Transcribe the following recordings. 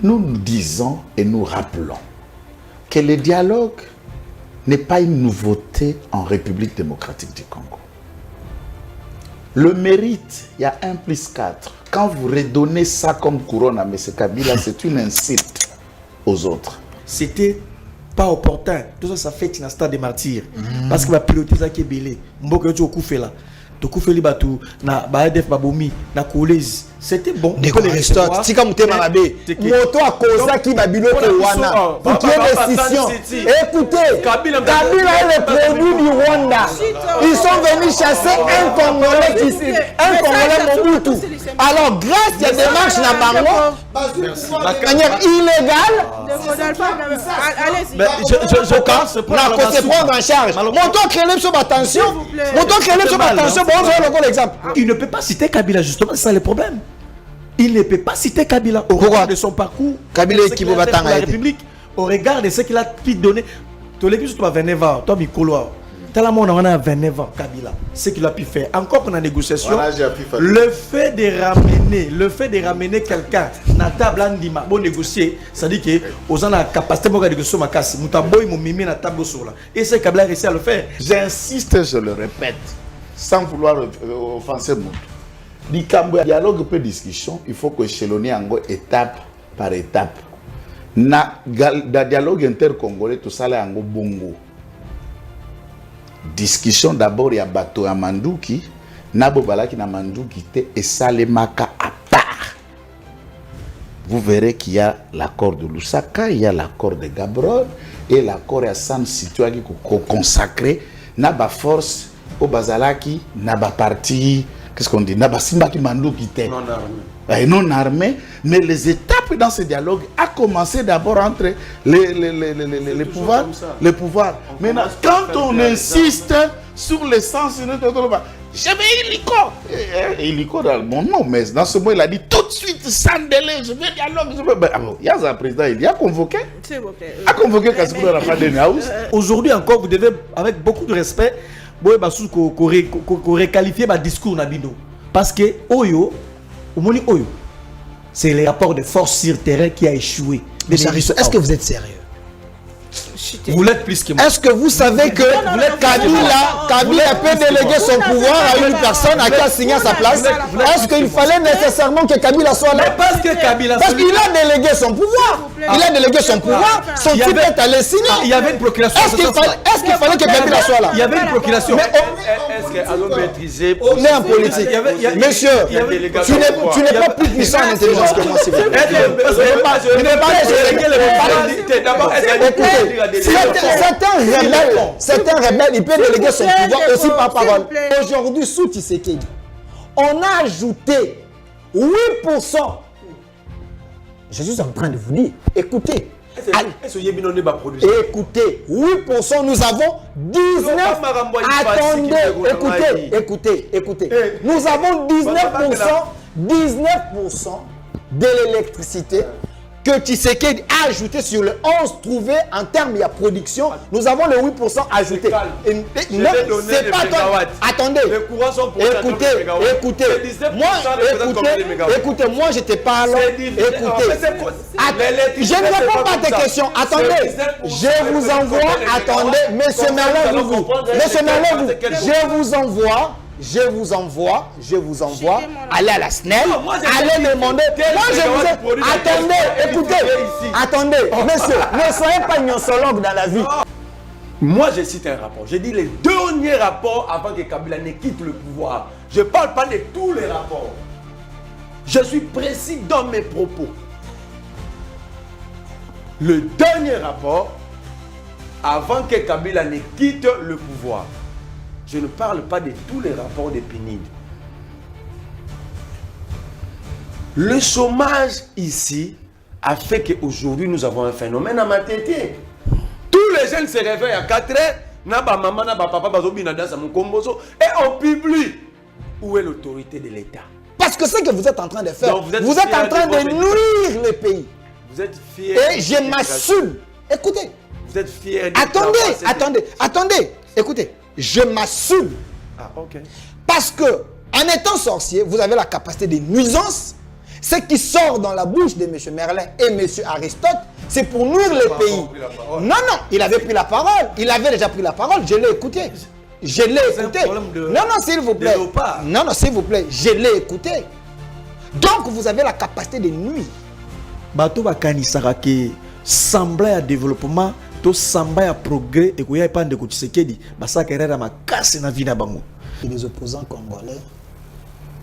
nous nous disons et nous rappelons que le dialogue n'est pas une nouveauté en République démocratique du Congo. Le mérite, il y a 1+4. Quand vous redonnez ça comme couronne à M. Kabila, c'est une insulte aux autres. C'était pas opportun. Tout ça, ça fait un stade de martyrs. Parce que la piloter ça qui est belé. Mboka tu okufe là. Tu okufe li batu na baadef babomi na kolezi. C'était bon. D'accord, Aristote. Tika mutema mabe. Moto a causa qui babilo te wana. Pour qu'il y ait décision. Écoutez, Kabila est le produit du Rwanda. Ils sont venus chasser un Congolais ici, un Congolais Mobutu. Alors, grâce à des démarches na bango, de manière illégale, je pense se prendre en charge. Moto créé sur attention. Moto créé sur attention. Bon, je vais le l'exemple. Il ne peut pas citer Kabila, justement, c'est ça le problème. Il ne peut pas citer Kabila au regard de son parcours. Kabila qui va la République, au regard de ce qu'il a pu donner. Tu l'as vu, tu as 29 ans, toi, Mikolo. On a 29 ans, Kabila. Ce qu'il a pu faire. Encore pour la négociation, le fait de ramener quelqu'un dans la table Andima, pour négocier, ça dit que aux gens la capacité de négocier ma casse. Moutaboy mon mimi na table sur là. Et c'est Kabila réussi à le faire. J'insiste, je le répète, sans vouloir offenser mon Le dialogue peut discussion, il faut que échelonner étape par étape. Na dialogue intercongolais, tout ça là en bongo. Discussion d'abord, il y a bateau à Mandouki, Nabo Balaki na Mandouki et Salemaka à part. Vous verrez qu'il y a l'accord de Lusaka, il y a l'accord de Gaborone et l'accord à San Situagi consacré. Naba force au Bazalaki, Naba parti. Qu'est-ce qu'on dit? Nabasimba qui mandou qui était non armé, mais les étapes dans ce dialogue a commencé d'abord entre les pouvoirs. Maintenant, quand on insiste sur l'essence, j'avais illico dans mon nom, mais dans ce moment il a dit tout de suite sans délai, je veux dialogue. Il y a un président, il a convoqué. A convoqué Kasikoura Rafadene House. Aujourd'hui encore, vous devez, avec beaucoup de respect, qualifier ma discours Nabino parce que Oyo, c'est le rapport de force sur terrain qui a échoué. Est-ce que vous êtes sérieux? Vous l'êtes plus que moi. Est-ce que vous savez que Kabila peut déléguer son pouvoir à une personne à qui a signé à sa place? Est-ce qu'il fallait nécessairement que Kabila soit là? Parce qu'il a délégué son pouvoir. Il a délégué son pouvoir. Son type est allé signer. Il y avait une procuration. Est-ce qu'il fallait que Kabila soit là? Il y avait une procuration. Est-ce qu'elle a maîtrisé? On est en politique. Monsieur, tu n'es pas plus puissant en intelligence que moi, s'il vous plaît. Tu n'es pas certains rebelles, ils peuvent déléguer son pouvoir aussi par parole. Aujourd'hui, sous Tshisekedi, on a ajouté 8%. Je suis en train de vous dire, écoutez. Écoutez, 8%, nous avons 19%. Attendez, écoutez. Nous avons 19% de l'électricité que Tshisekedi a ajouté sur le 11 trouvé en termes de production. Nous avons le 8% ajouté. C'est pas toi. Attendez. Écoutez, moi je te parle. Je ne réponds pas à tes questions. Attendez. Je vous envoie. Attendez. Monsieur Merlin, je vous envoie, allez à la SNEL, allez demander. Moi je vous ai. Attendez, messieurs, ne soyez pas gnosologhes dans la vie. Moi je cite un rapport, j'ai dit les derniers rapports avant que Kabila ne quitte le pouvoir. Je ne parle pas de tous les rapports. Je suis précis dans mes propos. Le dernier rapport avant que Kabila ne quitte le pouvoir. Je ne parle pas de tous les rapports des pénibles. Le chômage ici a fait qu'aujourd'hui nous avons un phénomène à Matete. Tous les jeunes se réveillent à 4 heures, et on publie. Où est l'autorité de l'État? Parce que c'est ce que vous êtes en train de faire. Vous êtes en train de nuire le pays. Vous êtes fiers. Et je m'assume. Écoutez. Vous êtes fiers. Attendez. Écoutez. Je m'assume. Ah, ok. Parce que, en étant sorcier, vous avez la capacité de nuisance Ce qui sort dans la bouche de M. Merlin et M. Aristote, c'est pour nuire les pays. Non, non, il avait pris la parole. Il avait déjà pris la parole. Je l'ai écouté. Je l'ai écouté. Non, non, s'il vous plaît. Non, non, s'il vous plaît. Je l'ai écouté. Donc, vous avez la capacité de nuire. Bato bakanisaka ke semblant à développement, to semblant à progrès et qu'il y a pas de Tshisekedi, basa kerera makasi na vie na bango. Les opposants congolais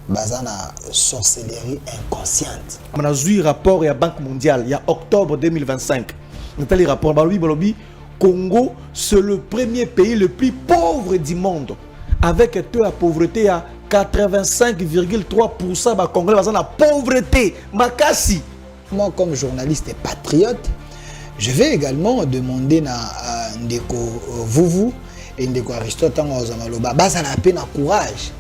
basana sorcellerie inconsciente. On a vu rapport à la Banque mondiale il y a octobre 2025. Nous avons le rapport Balobi Congo, c'est le premier pays le plus pauvre du monde avec un taux de pauvreté à 85,3%. Les Congolais basana pauvreté, makasi. Moi, comme journaliste et patriote, je vais également demander à Ndeko Vuvu et Ndeko Aristote Zamaloba, basa la peine à courage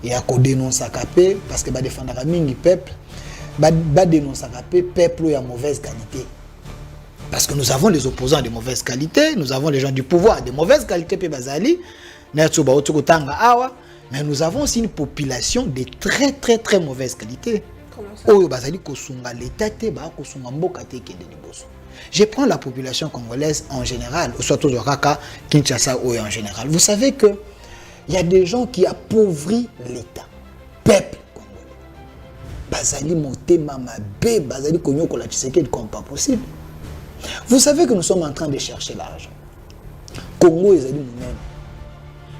et à dénoncer capé parce que ba défendre mingi peuple, ba dénoncer capé peuple à mauvaise qualité. Parce que nous avons les opposants de mauvaise qualité, nous avons les gens du pouvoir de mauvaise qualité pe bazali, mais nous avons aussi une population de très très très mauvaise qualité. Je prends la population congolaise en général, surtout de Raka, Kinshasa en général. Vous savez que il y a des gens qui appauvrit l'État, peuple congolais. Bazali motema mabe, bazali konyoko la Tshisekedi comme pas possible. Vous savez que nous sommes en train de chercher l'argent. Congo est nous-mêmes.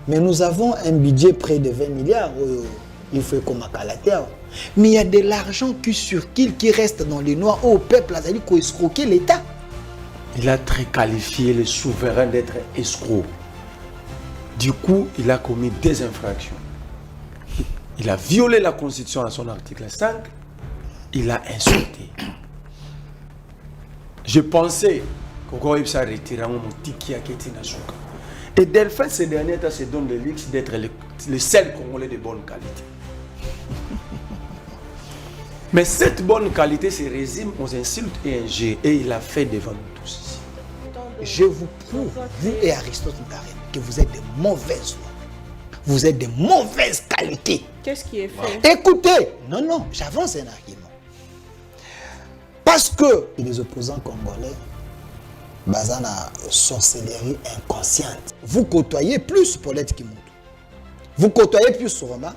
Mais nous avons un budget près de 20 milliards. Il faut comme à la terre. Mais il y a de l'argent qui circule, qui reste dans les noirs au peuple a escroqué l'État. Il a très qualifié le souverain d'être escroc. Du coup, il a commis des infractions. Il a violé la Constitution à son article 5. Il a insulté. Je pensais qu'on allait se retirer un motiki à Ketina Souka. Et Delphin, ces derniers temps, se donne le luxe d'être le seul Congolais de bonne qualité. Mais cette bonne qualité se résume aux insultes et injures. Et il l'a fait devant nous tous ici. Je vous prouve, vous et Aristote Ngarem, que vous êtes de mauvaises voix. Vous êtes de mauvaise qualité. Qu'est-ce qui est fait? Écoutez, non, j'avance un argument. Parce que les opposants congolais, basana sorcellerie inconsciente. Vous côtoyez plus Paulette Kimoudou. Vous côtoyez plus Soroma.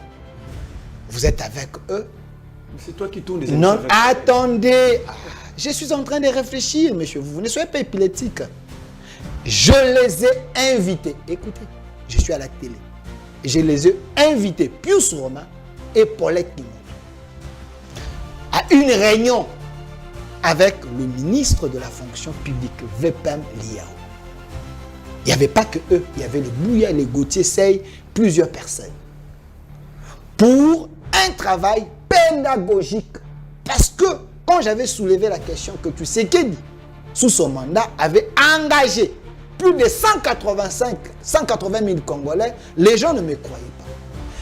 Vous êtes avec eux. C'est toi qui tournes des Non, attendez. Je suis en train de réfléchir, monsieur. Vous ne soyez pas épileptique. Je les ai invités. Écoutez, je suis à la télé. Je les ai invités, Pius Roma et Paulette Kimoudou, à une réunion avec le ministre de la fonction publique, VPM Liao. Il n'y avait pas que eux. Il y avait le Bouya, les Gauthier Sey, plusieurs personnes. Pour un travail pédagogique. Parce que quand j'avais soulevé la question que Tshisekedi, sous son mandat, avait engagé plus de 180 000 Congolais, les gens ne me croyaient pas.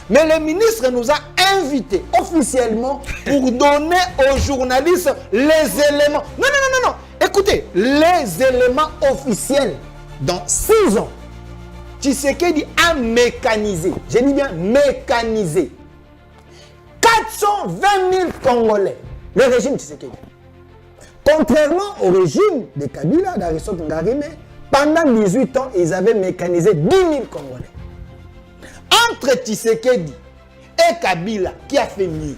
Mais le ministre nous a invités officiellement pour donner aux journalistes les éléments. Non. Écoutez, les éléments officiels. Dans 6 ans, Tshisekedi a mécanisé. Je dis bien mécanisé. 420 000 Congolais. Le régime Tshisekedi. Contrairement au régime de Kabila, d'Aristote Ngarime, pendant 18 ans, ils avaient mécanisé 10 000 Congolais. Entre Tshisekedi et Kabila, qui a fait mieux?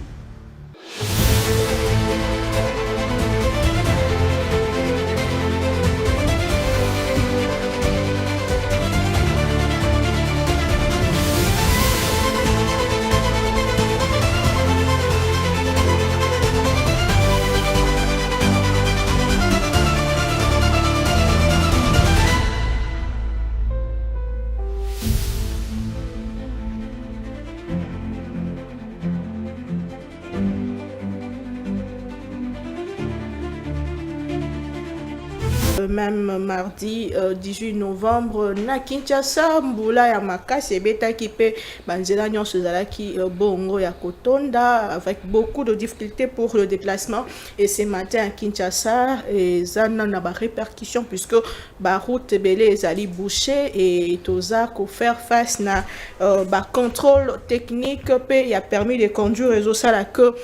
Même mardi 18 novembre, na Kinshasa, Mbula ya Makasi ebeta ki pe banzela nyonso ezalaki bongo ya kotonda avec beaucoup de difficultés pour le déplacement. Et ce matin à Kinshasa, ezana na ba répercussions puisque ba route belé ezali bouchée et toza ko faire face na ba contrôle technique pe y a permis de conduire réseau sala que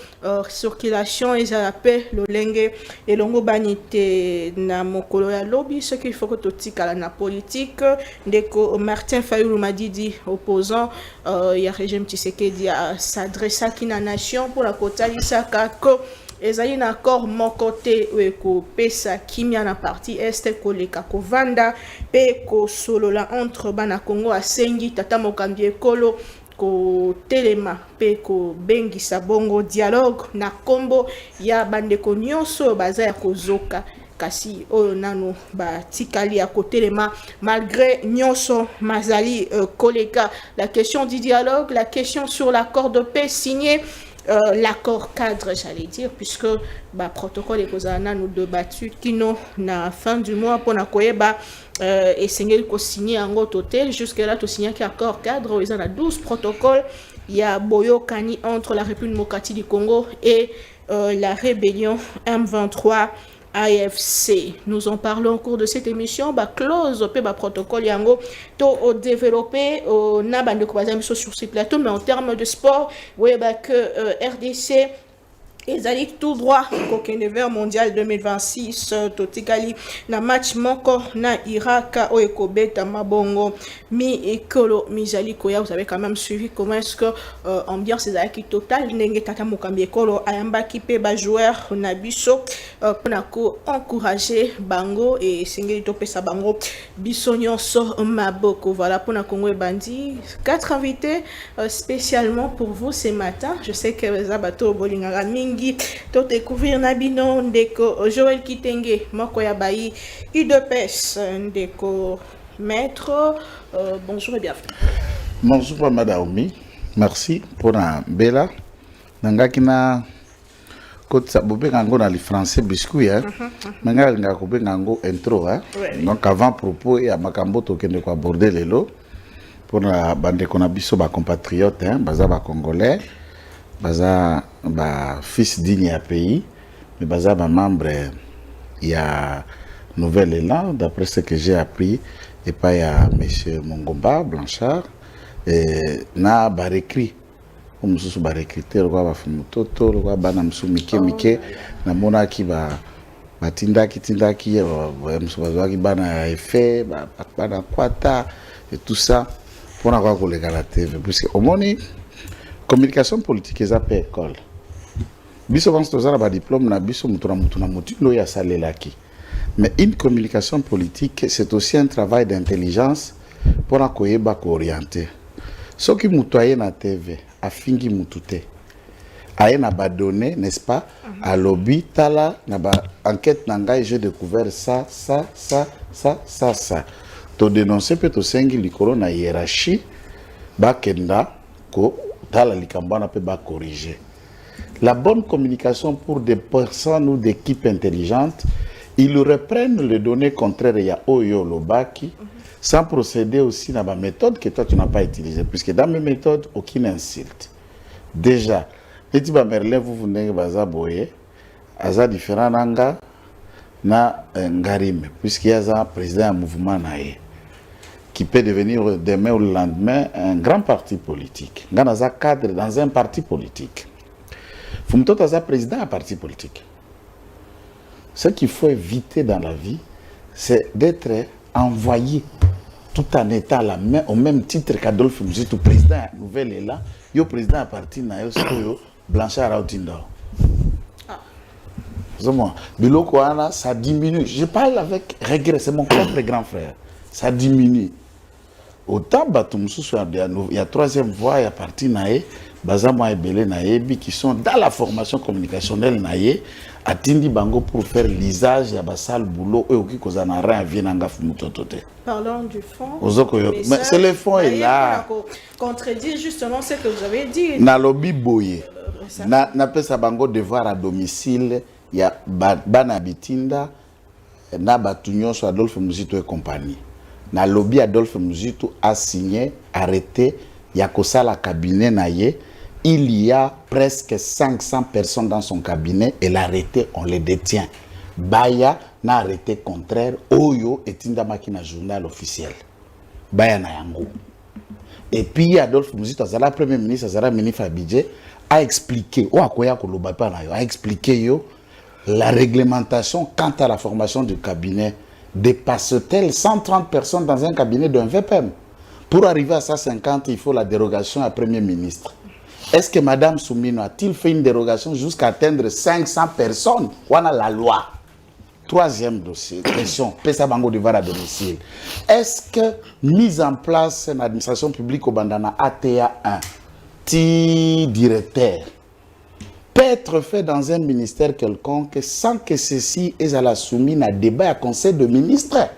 circulation ezala pe lolenge et longo banité na mokolo ya lobby. Ce qu'il faut que totika la politique ndeko Martin Fayulu Madidi opposant il y a régime Tshisekedi s'adresse à la nation pour la kotalisa kako ezali na accord mon côté ko pesa kimia na partie est koleka kovanda pe ko solola entre bana Congo asengi tata mokambi ekolo ko telema pe ko bengisa bongo dialogue na kombo ya bandeko nyonso baza ya kozoka kasi oyo nano ba tikali à côté les mains malgré nyonso mazali koleka. La question du dialogue, la question sur l'accord de paix signé, l'accord cadre j'allais dire, puisque ba protocole ekozana nous débattu kino na fin du mois pour na koyeba et sengeli ko signé en total jusqu'à là to signé accord cadre ils en a 12 protocoles. Il y a boyokani entre la République démocratique du Congo et la rébellion M23 AFC. Nous en parlons au cours de cette émission. Ba clause pe ba protocole yango to développer na bande ko sur ce plateau, mais en termes de sport, ouais bah que RDC et Zali tout droit kokende vers mondial 2026 totikali na match moko na Irak o ekobeta mabongo mi ekolo mizali koya. Vous avez quand même suivi comment est-ce que ambiance ezalaki total ndenge tata mokambi ekolo ayamba kipe ba joueur na biso pona ko encourager bango et singeli topesa bango biso nyonso maboko. Voilà pona Congo bandi 4 invités spécialement pour vous ce matin. Je sais que Zabato bolingara mingi to découvrir nabino ndeko Joël Kitenge moko ya bayi UDPS ndeko maître bonjour et bienvenue. Bonjour madame, merci pour la bella nangaki na kotsa bobe ngango na li français biscuit hein manga ngako be ngango intro hein donc avant propos ya makambo to kende ko aborder lelo pour la bande ko na biso ba compatriotes hein baza ba congolais baza ba fils digne ya pays mais baza ba membre ya Nouvel Élan d'après ce que j'ai appris et pas ya monsieur Mongomba Blanchard et na ba recrit comme mususu ba recruter kwa ba fumutoto kwa bana musu mike na mona ki ba tindaki musu bazwa ki bana effet ba kwata et tout ça pour na kwa kolega la TV puisque au moni communication politique eza pe école biso vance tozala ba diplôme na biso mutu na mutu lo ya salelaki. Mais une communication politique c'est aussi un travail d'intelligence pour na koyeba ko orienter soki mutu aye na TV afingi mutu te aye na ba données n'est-ce pas à lobby tala na ba enquête nanga j'ai découvert ça to dénoncer peut to sengi likolo na hiérarchie ba kenda ko tala likambana pe ba corriger. La bonne communication pour des personnes ou des équipes intelligentes, ils reprennent les données contraires à Oyo Lobaki sans procéder aussi dans ma méthode que toi tu n'as pas utilisée. Puisque dans mes méthodes, aucune insulte. Déjà, les petits Merlin, vous venez à Boye, à différents nanga na Ngarim, puisqu'il y a un président du mouvement naé qui peut devenir demain ou le lendemain un grand parti politique. Dans un cadre, dans un parti politique. Il faut que président d'un parti politique. Ce qu'il faut éviter dans la vie, c'est d'être envoyé tout en étant la main, au même titre qu'Adolphe Mouzitou, président Nouvel Élan, le président du parti Blanchard Autindo. Ça diminue. Je parle avec regret, c'est mon propre grand frère. Ça diminue. Autant il y a troisième voie, il y a parti naé, Bazama et Belé naébi qui sont dans la formation communicationnelle naé, atindi bango pour faire l'usage ya basal boulot et qui cause na rien vienanga fumutotote. Parlons du fond. Mais c'est le fond est là. Contredire justement ce que vous avez dit. Na lobby boye. Na pesa bango devoir à domicile ya bana bitinda na Batunion sur Adolphe Muzito et compagnie. Na lobby Adolphe Muzito a signé, arrêté, Yakosa la cabinet naye. Il y a presque 500 personnes dans son cabinet et l'arrêté, on les détient. Baya n'a arrêté contraire, Oyo et Tindamaki na journal officiel. Baya na yango. Et puis Adolphe Muzito, Azala premier ministre, Azala ministre Abidje, a expliqué, a expliqué la réglementation quant à la formation du cabinet dépasse-t-elle 130 personnes dans un cabinet d'un VPM? Pour arriver à 150, il faut la dérogation à premier ministre. Est-ce que Mme Soumino a-t-il fait une dérogation jusqu'à atteindre 500 personnes? On a la loi. Troisième dossier, question, Pesa Bango de à domicile. Est-ce que mise en place une administration publique au Bandana ATA 1, directeur, peut être fait dans un ministère quelconque sans que ceci est à la soumise à débat à conseil de ministres?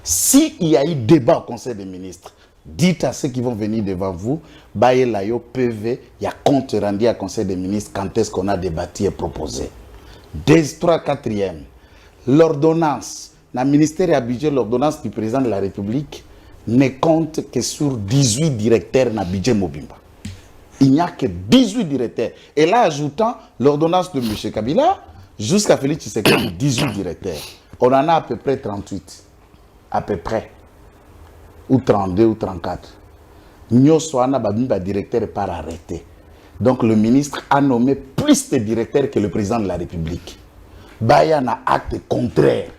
S'il y a eu débat au conseil des ministres, dites à ceux qui vont venir devant vous, Baye Layo PV, il y a compte rendu à conseil des ministres quand est-ce qu'on a débattu et proposé. 4e, l'ordonnance, le ministère a budget, l'ordonnance du président de la République ne compte que sur 18 directeurs dans le budget Mobimba. Il n'y a que 18 directeurs. Et là, ajoutant l'ordonnance de M. Kabila, jusqu'à Félix Tshisekedi, 18 directeurs. On en a à peu près 38. À peu près. Ou 32 ou 34. Nous sommes directeur par arrêté. Donc le ministre a nommé plus de directeurs que le président de la République. Bayan a acte contraire.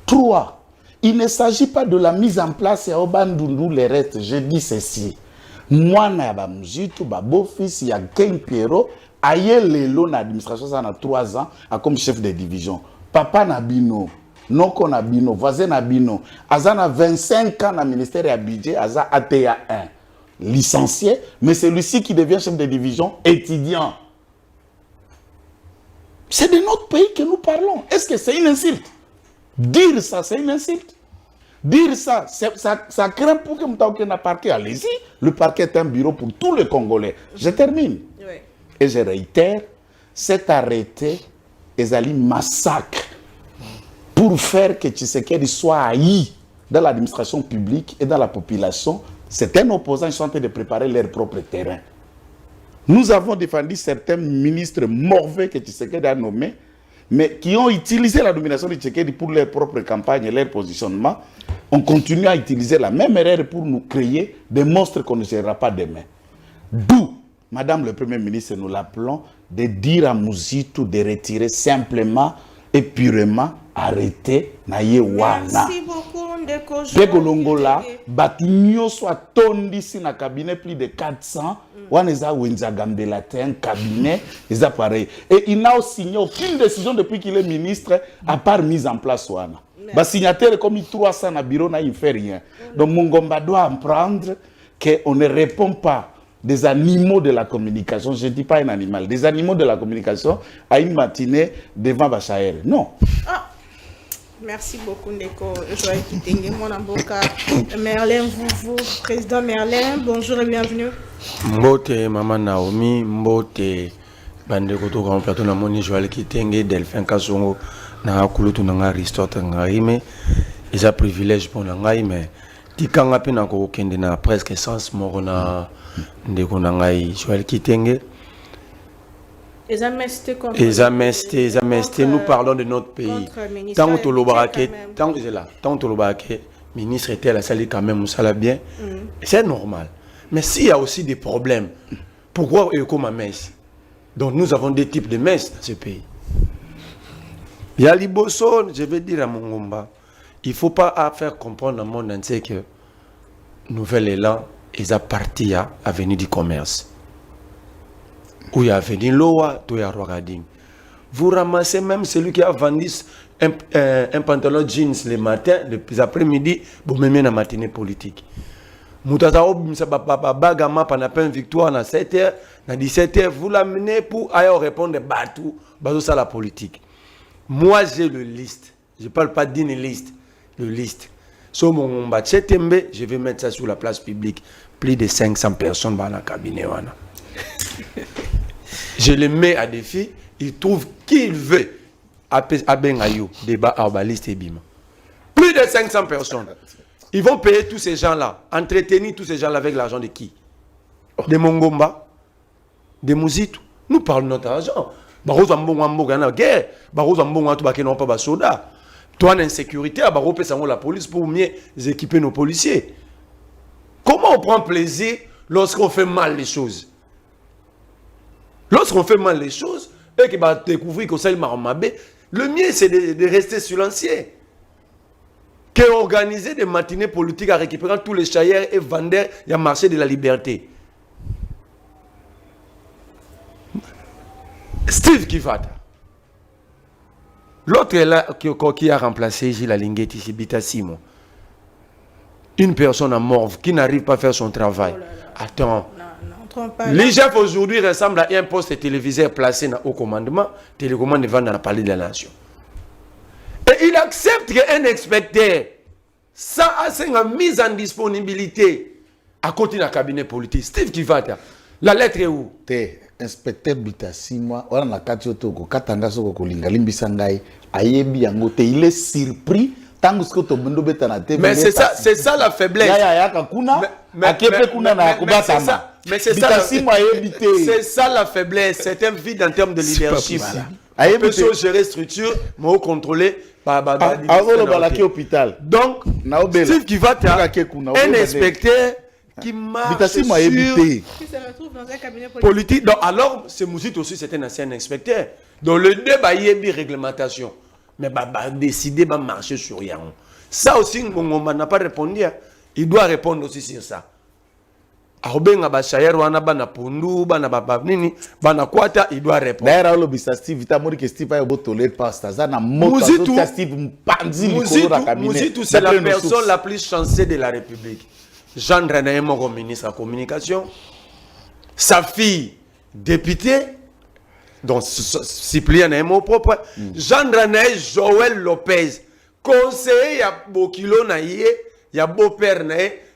3. Il ne s'agit pas de la mise en place et au bandundu les restes. Je dis ceci. Moi, je suis beau-fils, il y a Ken Pierrot, aïe l'élo dans l'administration, ça a 3 ans, comme chef de division. Papa Nabino, Noko Nabino, voisin Nabino, Azana 25 ans dans le ministère à budget, Aza ATA 1, licencié, mais c'est lui-ci qui devient chef de division, étudiant. C'est de notre pays que nous parlons. Est-ce que c'est une insulte? Dire ça, c'est une insulte. Dire ça, ça craint pour que nous un parquet. Allez-y, le parquet est un bureau pour tous les Congolais. Je termine. Oui. Et je réitère, cet arrêté est un massacre pour faire que Tshisekedi soit haï dans l'administration publique et dans la population. C'est un opposant, ils sont en train de préparer leur propre terrain. Nous avons défendu certains ministres mauvais que Tshisekedi a nommés, mais qui ont utilisé la domination de Tshisekedi pour leur propre campagne et leur positionnement. On continue à utiliser la même erreur pour nous créer des monstres qu'on ne gérera pas demain. D'où, Madame le Premier ministre, nous l'appelons de dire à Muzito de retirer simplement et purement arrêter Naye Wana. Merci beaucoup, Ndeko. Pegolongola, Batinyo soit tondi si na cabinet plus de 400. Waneza Wenza Gambela, un cabinet, c'est pareil. Et il n'a signé aucune décision depuis qu'il est ministre, à part mise en place Wana. Bah, signataire comme il 300 na bureau, il ne fait rien. Donc Mungomba doit apprendre qu'on ne répond pas des animaux de la communication. Je ne dis pas un animal, des animaux de la communication à une matinée devant Bachaer. Non. Ah. Merci beaucoup, Ndeko. Joël Kitenge, mon avocat. Merlin, vous, président Merlin, bonjour et bienvenue. Mbote, Maman Naomi, Mbote, Bandeko, tout grand plateau, Namoni, Joël Kitenge, Delphin Kassongo, Narakulutu, Nanga, Aristote, Ngaime. C'est un privilège pour Nangaï, mais Tikanga Penako, Kende, na presque sens, Morona, Ndeko, Nangaï, Joël Kitenge. Nous parlons de notre pays. Tant que le ministre était à la salle quand même, ça l'a bien. C'est normal. Mais s'il y a aussi des problèmes, pourquoi comme messe? Donc nous avons des types de messes dans ce pays. Il y a Liboso, je vais dire à Mongomba, il ne faut pas faire comprendre au monde entier que Nouvel Élan est à partir à l'avenir du commerce. Où il y a venu Loa, tout y a Rogading. Vous ramassez même celui qui a vendu un pantalon jeans le matin, les après-midi, vous mettez dans la matinée politique. Moutata Bagama pendant une victoire à 7h, à 17h, vous l'amenez pour ailleurs répondre bateau ça la politique. Moi j'ai le liste, je ne parle pas d'une liste, le liste. Sur mon Bachetembe, je vais mettre ça sur la place publique. Plus de 500 personnes dans le cabinet. Je le mets à défi, il trouve qui il veut Abengayo, débat arbaliste et bima. Plus de 500 personnes. Ils vont payer tous ces gens-là, entretenir tous ces gens-là avec l'argent de qui? Des Mongomba, des Mouzitou. Nous parlons de notre argent. Barouz Ambongo Gana guerre, Barouz Ambongo Tubake non pas soda. Toi, en insécurité, à Barouz la police pour mieux équiper nos policiers. Comment on prend plaisir lorsqu'on fait mal les choses? Lorsqu'on fait mal les choses, et qu'on va découvrir qu'on s'est marmabé, le mieux c'est de rester silencieux. Qu'organiser des matinées politiques en récupérant tous les chailleurs et vendeurs, il y a marché de la liberté. Steve Kivata. L'autre est là qui a remplacé Gilles Alinguetti, Sibita Simon. Une personne morve qui n'arrive pas à faire son travail. Attends. L'IGF aujourd'hui ressemble à un poste téléviseur placé au commandement, télécommande devant dans la palais de la nation. Et il accepte qu'un inspecteur, ça a une mise en disponibilité à côté d'un cabinet politique. Steve Kivata, la lettre est où? Inspecteur Bitasimwa, on a katioto ko katanga soko ko lingalimbi sangai ayebi yango te, il est surpris tant que to bendo beta na TV. Mais c'est ça la faiblesse. Ya kakuna akepe kuna na kubatama. Mais c'est ça la faiblesse, c'est un vide en termes de leadership. On peut gérer structure, mais contrôler par hôpital. Donc Steve Kivata, un inspecteur qui marche sur qui se retrouve dans un cabinet politique. Donc, alors, ce Mouzit aussi, c'est un ancien inspecteur. Donc, le débat, il y a une réglementation. Mais décider de marcher sur rien. Ça aussi, on n'a pas répondu. Il doit répondre aussi sur ça. Il doit répondre. Mouzitou, c'est la personne la plus chancée de la République. Jean René Moro, ministre de la Communication. Sa fille, députée. Donc, Cyprien Nemo propre. Jean René Joël Lopez. Conseiller, il y a Bokilo, il y a beau-père,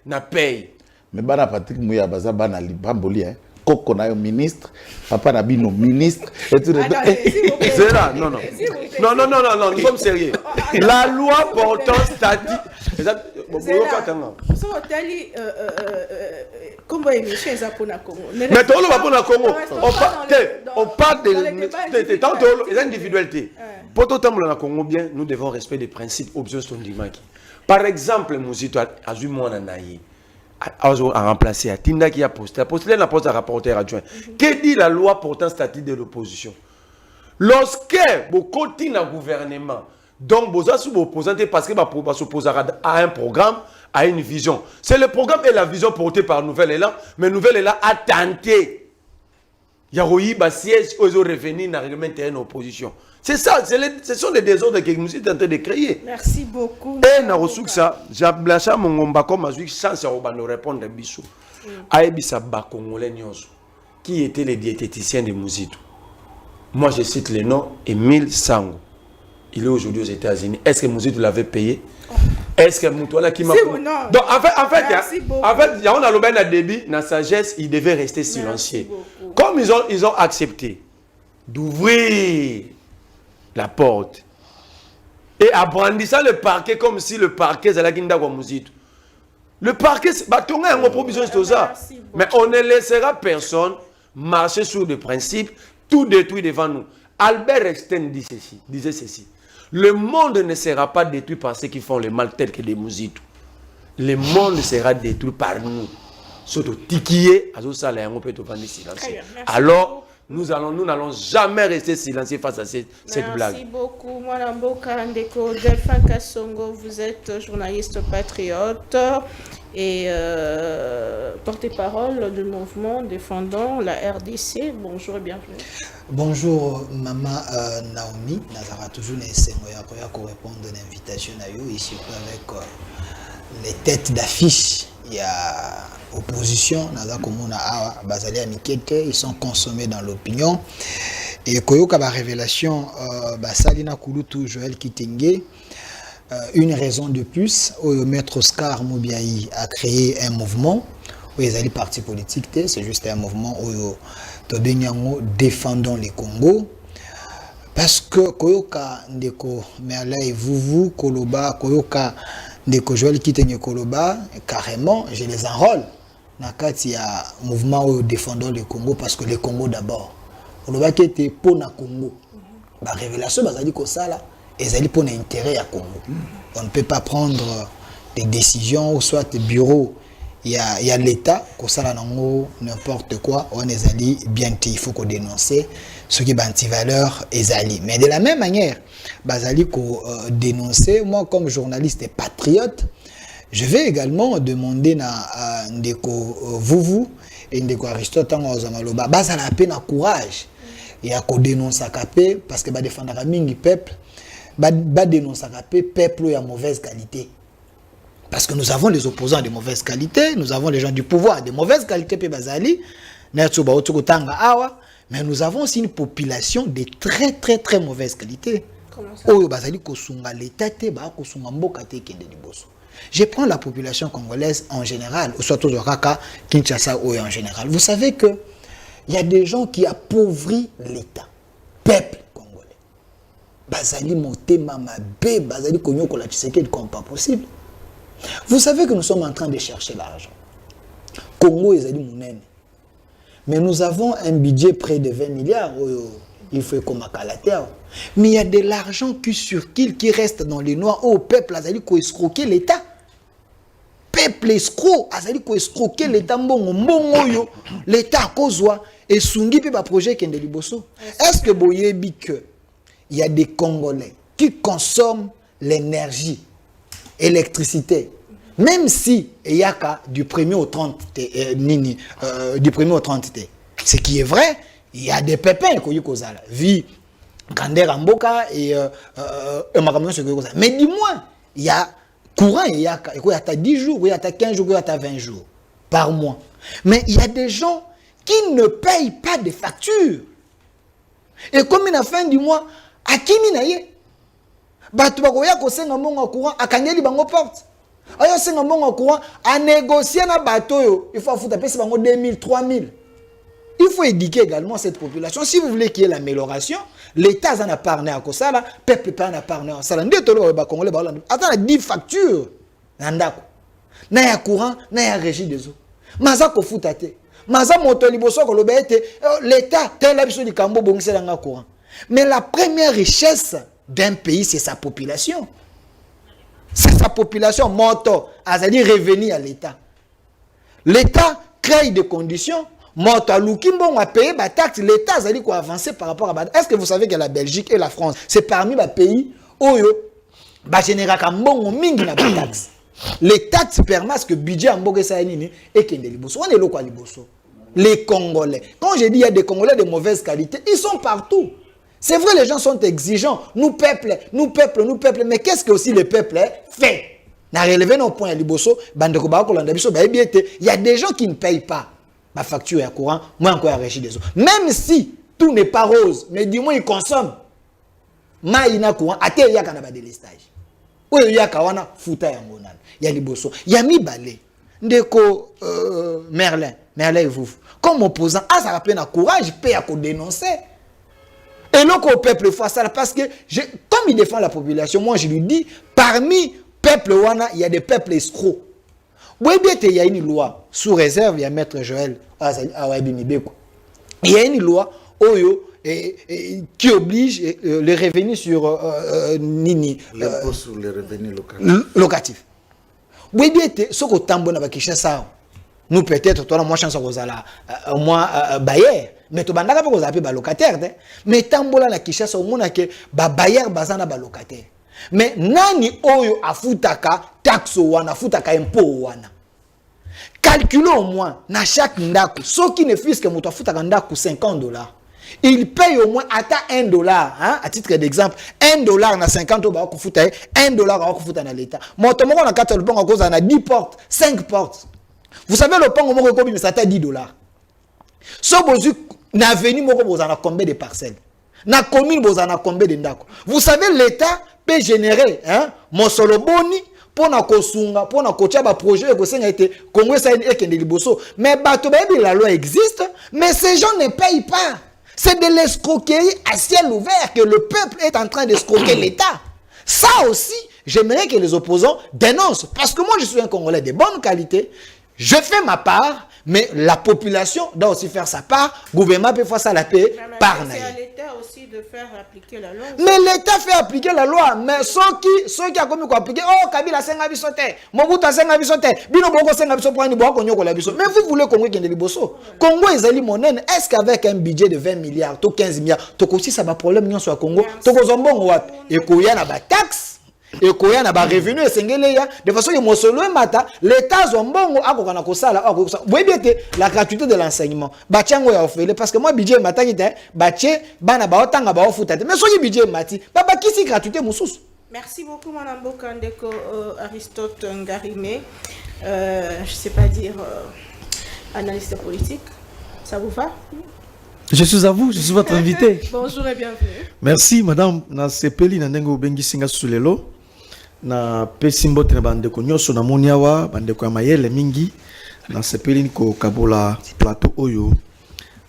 na paye. Mais bana Patrick Mouya Baza bana Libamboli, Koko na ministre, papa na bino ministre. C'est là, non, nous sommes sérieux. La loi portant statut. Comment émission est pour la Congo? Mais on parle de individualité. Pour tout le monde Congo bien, nous devons respecter des principes obvious. Par exemple, Mouzito a vu mon anaï. A remplacé Tinda qui a posté la poste à rapporteur adjoint. Que dit la loi portant statut de l'opposition? Lorsque vous continuez le gouvernement, donc vous êtes opposé parce que vous s'opposez à un programme, à une vision. C'est le programme et la vision portée par Nouvelle Élan, mais Nouvelle Élan a tenté. Il y a eu un siège aux revenus dans le règlement intérieur de l'opposition. C'est ça, ce sont les désordres que nous sommes en train de créer. Merci beaucoup. Et dans le ça, j'ai blâché mon ngomba comme je suis sans nous répondre à Bissou. Aïbissa Bakongolais qui était le diététicien de Mouzito. Moi, je cite le nom Émile Sango. Il est aujourd'hui aux États-Unis. Est-ce que Mouzito l'avait payé? Est-ce que Moutouala qui m'a... Donc, en fait, il y a un débit, dans la sagesse, il devait rester silencieux. Comme ils ont accepté d'ouvrir la porte et agrandissant le parquet comme si le parquet c'est la guinda comme Mouzito. Le parquet, mais on ne laissera personne marcher sur des principes, tout détruit devant nous. Albert Einstein disait ceci. Le monde ne sera pas détruit par ceux qui font le mal tel que des Mouzitou. Le monde sera détruit par nous. Surtout tikié, alors nous n'allons jamais rester silencieux face à cette blague. Merci beaucoup. Moi, Namboka Ndeko, Delphin Kassongo, vous êtes journaliste patriote et porte-parole du mouvement défendant la RDC. Bonjour et bienvenue. Bonjour, Maman Naomi. Nazara toujours pour répondre à l'invitation ici avec les têtes d'affiche. Il y a opposition, ils sont consommés dans l'opinion. Et Koyoka la révélation, Salina Kouloutou, Joël Kitenge, une raison de plus, où Maître Oscar Moubiaï a créé un mouvement, où ils allaient parti politique, c'est juste un mouvement où Tobenyango défendons les Congo. Parce que koyoka ndeko Merlin vous koloba koyoka ndeko Joël Kitenge koloba carrément je les enrôle na kati ya mouvement où défendons le Congo parce que le Congo d'abord. Koloba qui était pour na Congo. La révélation bazali ko sala ezali pour l'intérêt ya Congo. On ne peut pas prendre des décisions ou soit des bureaux il y a l'état ko sala nango n'importe quoi on ezali bien il faut qu'on dénonce ce qui est anti-valeur ezali. Mais de la même manière, bazali ko dénoncer, moi comme journaliste et patriote, je vais également demander na ndeko vous et ndeko Aristote en zamaloba bazala pe na courage et à ko dénoncer capé parce que ba défendre mingi peuple ba dénoncer capé peuple ya mauvaise qualité. Parce que nous avons les opposants de mauvaise qualité, nous avons les gens du pouvoir de mauvaise qualité pe bazali na tsuba otukutanga awa. Mais nous avons aussi une population de très très très mauvaise qualité. Comment ça? Je prends la population congolaise en général, ou soit au Raka, Kinshasa ou en général. Vous savez que il y a des gens qui appauvrit l'État, peuple congolais. Bazali motema mabe, bazali konyoko la Tshisekedi comme pas possible. Vous savez que nous sommes en train de chercher l'argent. Congo ezali munene. Mais nous avons un budget près de 20 milliards. Il faut comme à la terre. Mais il y a de l'argent qui circule, qui reste dans les noirs. Oh, peuple, azali ko escroquer l'État. Peuple escroc, azali ko escroquer l'État. Mbongo, l'État kozwa et sungi pe ba projet kende liboso. Est-ce que boyebi que il y a des Congolais qui consomment l'énergie, l'électricité? Même si il y a du 1er au 30 du 1er au 30 ce qui est vrai, il y a des pépins qui sont vie grandeur en boca et mais dis-moi, il y a courant, il y a 10 jours, il y a 15 jours, il y a 20 jours par mois. Mais il y a des gens qui ne payent pas de factures. Et comme à la fin du mois, à qui minaye? Batu bakoya ko senga mongo courant akangeli bango porte. Ayo senga mongo courant à négocier na bateau yo, il faut foutre pesi bango 2000, 3000. Il faut éduquer également cette population. Si vous voulez qu'il y ait l'amélioration, l'État en a parlé à Kosala, le peuple pas en a parlé à Sala. Attends, 10 factures. Nandako. Na ya courant, na ya régie des eaux. Maza ko foutate. Maza moto liboso ko lobete, l'État tel abiso di kambo bongise nga courant. Mais la première richesse d'un pays, c'est sa population. C'est sa population. Moto, azali revenir à l'État. L'État crée des conditions. Moto Lukimbo a payé la taxe. L'État azali ko avancer par rapport à. Est-ce que vous savez que la Belgique et la France, c'est parmi les pays où ba général kambongo mingi na taxe. Les taxes permettent que le budget en Bogesa et Kende Liboso. On est là quoi Liboso. Les Congolais. Quand je dis il y a des Congolais de mauvaise qualité, ils sont partout. C'est vrai, les gens sont exigeants. Nous peuple. Mais qu'est-ce que aussi le peuple fait? Na relevé nos points à Liboso, il y a des gens qui ne payent pas ma facture à courant, moi encore à régie des eaux. Même si tout n'est pas rose, mais du moins ils consomment. Maïna courant, ate yaka na ba délestage. Ou yaka wana futa ya ngonan. Ya Liboso. Ya mi balé. Ndeko Merlin et vous. Comme opposant, ça rappelle un courage, paye à dénoncer. Et donc au peuple face à ça, parce que comme il défend la population, moi je lui dis, parmi peuple wana, il y a des peuples escrocs. Oui, bien il y a une loi sous réserve, il y a maître Joël, il y a une loi qui oblige le revenu sur Nini. L'impôt sur les revenus locatifs. Oui, bien ce qu'on tambour n'a pas ça. Nous peut-être, toi, moi, chance au moins bailleur. Mais tu bandaka pas appeler ba locataire mais tambola na Kishasa au mona ke ba bailleur bazana ba locataire mais nani oyo afutaka taxe wana afutaka impôt wana calculez au moins na chaque ndako ceux qui ne fisque moto afutaka ndako $50 il paye au moins à $1 hein à titre d'exemple $1 na 50 ba ko futa $1 ba ko futa na l'état moto moko na 4 le pont cause na 10 portes 5 portes vous savez le pont moko ko bi mais ça t'a $10 so bozu na venu moko bozana combien de parcelles na commune bozana combien de ndako vous savez l'état peut générer hein mosolo boni pour na kosunga pour na kocha ba projet ko senga été Congo ça ekende liboso mais bato ba la loi existe mais ces gens ne payent pas C'est de l'escroquerie à ciel ouvert que le peuple est en train d'escroquer l'État. Ça aussi, j'aimerais que les opposants dénoncent. Parce que moi, je suis un Congolais de bonne qualité. Je fais ma part, mais la population doit aussi faire sa part. Le gouvernement peut faire ça la paix par C'est à l'État aussi de faire appliquer la loi. mais l'État fait appliquer la loi. Mais ceux qui ont commis quoi appliquer, oh, Kabila senga bisote, Mobutu senga bisote, Bino Boko senga bisote pour Anibou Konyo la bisote. Mais vous voulez Congo qui est liboso. Congo est ali monen. Est-ce qu'avec un budget de 20 milliards, to 15 milliards, to aussi ça va problème nyon sur Congo, to ko zombongo wapi? Et koya na ba taxe. Et koya na ba revenu esengele ya de façon que mosolo mata l'État zombongo akokana kosala akokosa. Vous voyez bien la gratuité de l'enseignement. Bachango ya ofele parce que moi budget mata ki te bache bana ba otanga ba ofuta te. Mais soki budget mati baba kisi gratuité mususu. Merci beaucoup, Mme Bokandeko Aristote Ngarimé. Je sais pas dire analyste politique. Ça vous va? Je suis à vous, je suis votre invité. Bonjour et bienvenue. Merci, madame. Na sepeli na ndengo bengi singa sulelo. Na pesimbote na bandeko nyoso na moniawa, bandeko ya mayele mingi. Na sepeli niko kabola plateau oyo.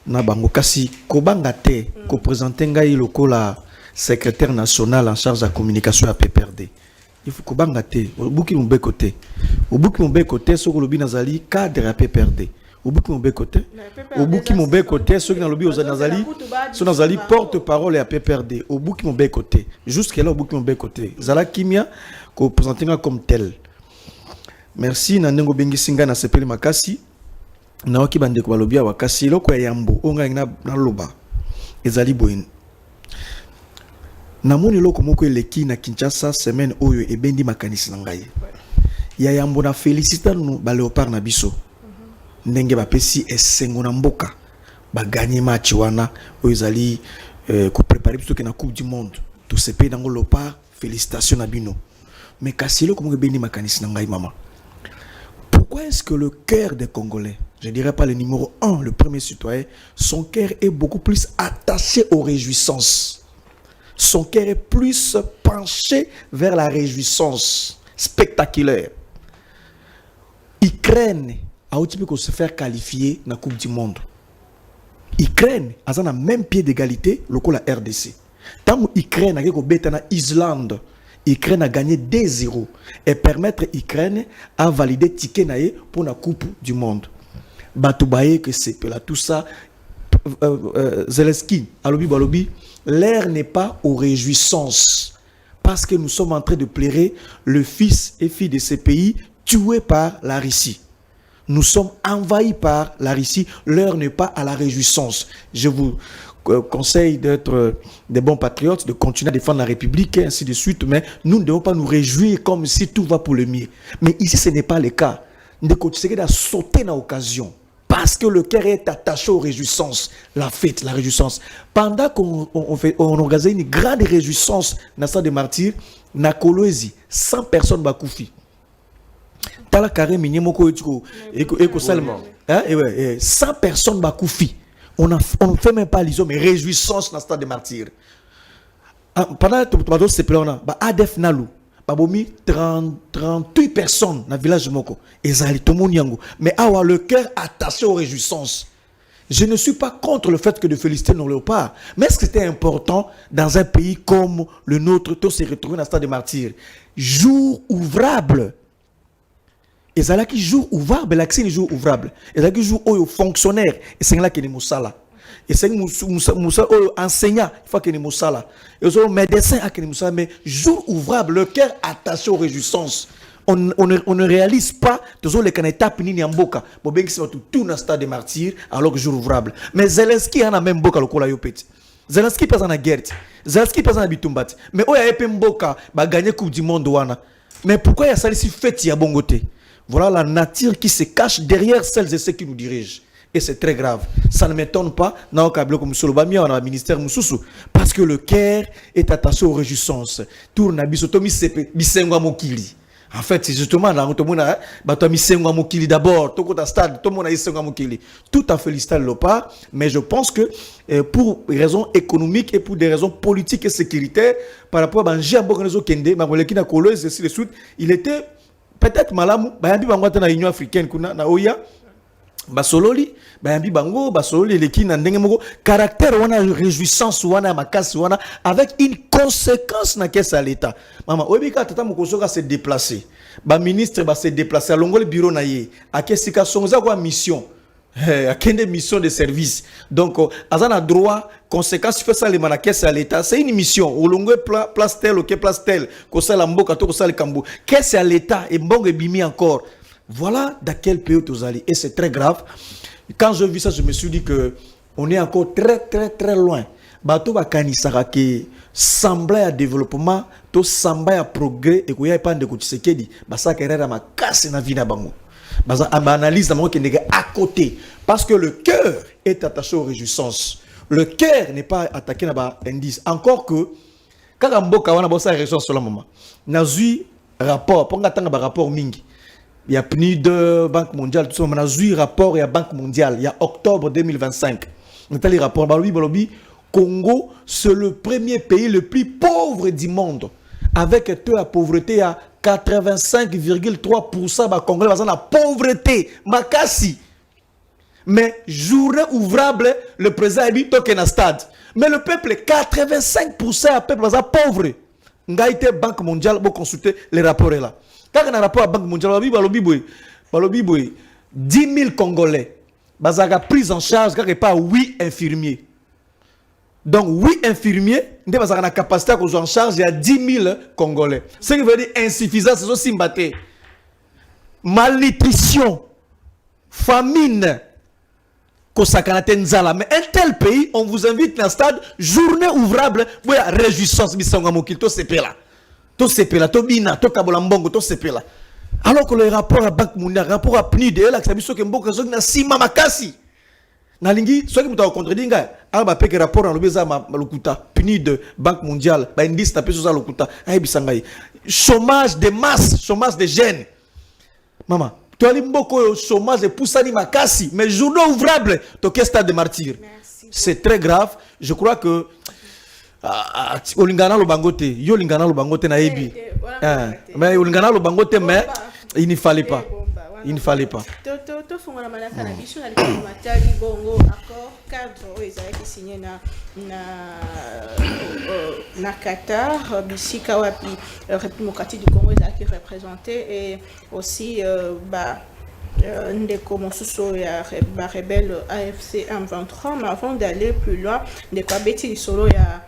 Na bango kasi kobanga te ko présenter ngai lokola secrétaire national en charge de la communication à PPRD. Il faut kobanga te, obuki mbe côté. Obuki mbe côté soko lobi nazali cadre à PPRD. Obuki mbe côté. Obuki mbe côté ceux qui na lobi ozanazali, ceux nazali porte-parole à PPRD. Obuki mbe côté. Jusqu'à là obuki mbe côté. Zala kimia ko présenter comme tel. Merci na ndengo bengi singa na sepeli makasi. Na waki bande ko balobi wakasi loko ya yambo onga na loba. Ezali boyin. Namoni loko moko eleki na Kinshasa semaine oyo ebendi makanisi na ngai. Ya yambo na félicita no ba Léopard na biso. Ndenge ba pesi esengo na mboka. Ba gagner match wana oyo ezali ko préparer biso ke na Coupe du Monde. To se pe nango Léopard, félicitations na bino. Mais kasi loko moko ebendi makanisi na ngai mama. Pourquoi est-ce que le cœur des Congolais, je dirais pas le numéro 1, le premier citoyen, son cœur est beaucoup plus attaché aux réjouissances? Son cœur est plus penché vers la réjouissance spectaculaire. Ukraine a aussi pu se faire qualifier dans la Coupe du Monde. Ukraine a un même pied d'égalité que la RDC. Tant que Ukraine a gagné en Islande, Ukraine a gagné 2-0 et permettre Ukraine à valider ticket pour la Coupe du Monde. Batoubaye que c'est là tout ça. Zelensky, alobi, l'air n'est pas aux réjouissances parce que nous sommes en train de plairer le fils et fille de ces pays tués par la Russie. Nous sommes envahis par la Russie. L'heure n'est pas à la réjouissance. Je vous conseille d'être des bons patriotes, de continuer à défendre la République et ainsi de suite, mais nous ne devons pas nous réjouir comme si tout va pour le mieux. Mais ici, ce n'est pas le cas. Nous devons sauter dans l'occasion. Parce que le cœur est attaché aux réjouissances, la fête, la réjouissance. Pendant qu'on organisait une grande réjouissance dans le stade des martyrs, na Kolwezi, 100 personnes bakoufi. Tala carré minyemoko eko seulement. 100 personnes bakoufi. On ne fait même pas l'isome, mais réjouissance dans le stade des martyrs. Pendant que ce plan-là, ADF Nalou, Babomi 38 personnes dans le village de Moko. Mais avoir le cœur attaché aux réjouissances. Je ne suis pas contre le fait que de féliciter nos léopards. Mais est-ce que c'était important dans un pays comme le nôtre, tous se retrouver dans le stade des martyrs? Jour ouvrable. Et ça là qui jour ouvrable, l'accès est jour ouvrable. Et ça qui jour aux fonctionnaires, et c'est là qu'il est moussala. Et c'est moussa enseignant, il faut qu'il est moussala. Et aux médecins à qu'il est moussala, mais jour ouvrable, le cœur attaché aux réjouissances. On ne réalise pas toujours les canetapes ni nyamboka. Bon ben qui se tout dans le stade des martyrs alors que jour ouvrable. Mais Zelensky en a même boka le kola yopeti. Zelensky passe en guerre. Zelensky passe en bitumbat. Mais oya epé mboka ba gagner Coupe du Monde wana. Mais pourquoi il y a ça ici fête ya bongoté? Voilà la nature qui se cache derrière celles et ceux qui nous dirigent. Et c'est très grave. Ça ne m'étonne pas. On a un ministère Moussoussou. Parce que le cœur est attaché aux réjouissances. Tourne à Bisotomi Bisengwa Mokili. En fait, c'est justement là où tout le monde a Bisengwa Mokili d'abord. Tout le monde a Bisengwa Mokili. Tout à fait listé le pas. Mais je pense que pour des raisons économiques et pour des raisons politiques et sécuritaires, par rapport à Banji Abokanezo Kende, Mabolekina Koloise, et ainsi de suite, il était peut-être malamou. Bayambi Bangwata na Union africaine, na Oya. basololi bayambi bango basololi leki na ndenge moko caractère wana réjouissance wana makasi wana avec une conséquence na caisse à l'état mama obika tata mokosoka se déplacer ba ministre ba se déplacer alongoli bureau na ye akesika sonza kwa mission akende mission de service donc azana droit conséquence fait ça les mana caisse à l'état c'est une mission olongwe place tel OK place tel ko sala mboka to ko sala kambu caisse à l'état et mbongo bimi encore. Voilà dans quel pays vous allez. Et c'est très grave. Quand j'ai vu ça, je me suis dit que on est encore très loin. Bato ba kanisaka ke semblait à développement, to semblait à progrès et qu'il y a pas de Tshisekedi, ba ça kerera makasi na vie na bango. Ba analyse na bango qui est à côté parce que le cœur est attaché aux réjouissances. Le cœur n'est pas attaqué na ba indice. Encore que quand mboka wana bossa réjouissance sur le moment. Nazui rapport, ponga tanga ba rapport mingi. Il y a PNUD de Banque mondiale, tout ça. On a eu rapport il y a Banque mondiale, il y a octobre 2025. On a les rapports. Congo, c'est le premier pays le plus pauvre du monde. Avec un taux de pauvreté à 85,3%. Le Congo est la pauvreté. Makasi. Mais journée ouvrable, le président a dit qu'il y a un stade. Mais le peuple, 85% du peuple est pauvre. On a été Banque mondiale pour consulter les rapports là. Quand on a un rapport à la Banque mondiale, 10 000 Congolais ont pris en charge par 8 infirmiers. Donc 8 infirmiers ont la capacité de en charge il y a 10 000 Congolais. Ce qui veut dire insuffisance, c'est aussi mbaté. Malnutrition, famine, mais un tel pays, on vous invite dans le stade, journée ouvrable, vous avez réjouissance, tout se pela, tout bina, tout kabolambongo, tout se pela. Alors que le rapport à Banque mondiale, rapport à PNUD, là, ça veut dire que mboka zoki na sima makasi. Na lingi, soit que mutawa contredinga, aba peke rapport na lobeza malukuta, PNUD, Banque mondiale, ba indice tapé sur ça lokuta, ay bisangai. Chômage de masse, chômage de jeunes. Maman, tu as mboko chômage de poussani makasi, mais journée ouvrable, to qu'est stade de martyr. C'est très grave. Je crois que olingana lo bangote yo lingana lo bangote na ebi mais olingana lo bangote mais il ne fallait pas to fongola malaka na biso na likolo matali bongo accord cadre ezalaki signé na Qatar bisika wapi République démocratique du Congo ezalaki représenté et aussi ndeko mosusu ya rebelle AFC M23 mais avant d'aller plus loin ndeko abeti lisolo ya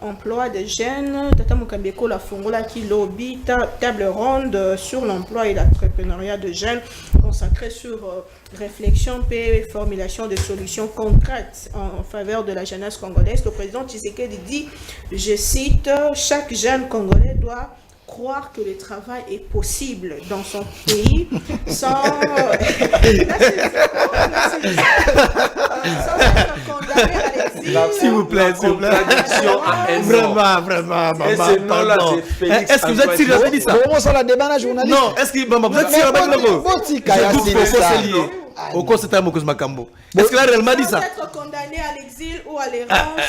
emploi de jeunes, Tata Mukambeko la Fongola qui lobby table ronde sur l'emploi et l'entrepreneuriat de jeunes consacrée sur réflexion et formulation de solutions concrètes en faveur de la jeunesse congolaise. Le président Tshisekedi dit, je cite, chaque jeune congolais doit croire que le travail est possible dans son pays sans être condamné à l'exil. S'il vous plaît, vraiment. Est-ce que vous êtes sérieux dit ça? Comment ça la débat la journaliste? Non, est-ce que vous êtes sérieux? Au cours de cette année, est-ce que là réellement dit ça? Être condamné à l'exil ou à l'errance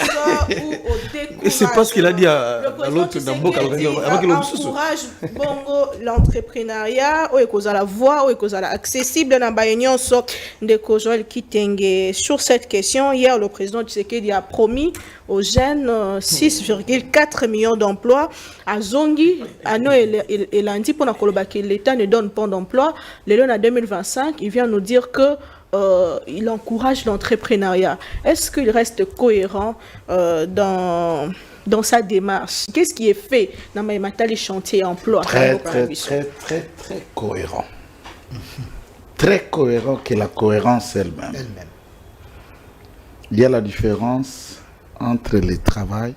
ou au découragement. C'est pas ce qu'il a dit à l'autre d'Amboka. Encourage bongo l'entrepreneuriat ou est la voie ou est accessible dans Bayonne de Joël Kitenge. Sur cette question, hier le président Tshisekedi a promis aux jeunes 6,4 millions d'emplois à Zongi. À nous et lundi pour que l'État ne donne pas d'emploi. Le en 2025, il vient nous dire que il encourage l'entrepreneuriat. Est-ce qu'il reste cohérent dans sa démarche? Qu'est-ce qui est fait dans les chantiers emploi? Très cohérent. Très cohérent que la cohérence elle-même. Il y a la différence entre le travail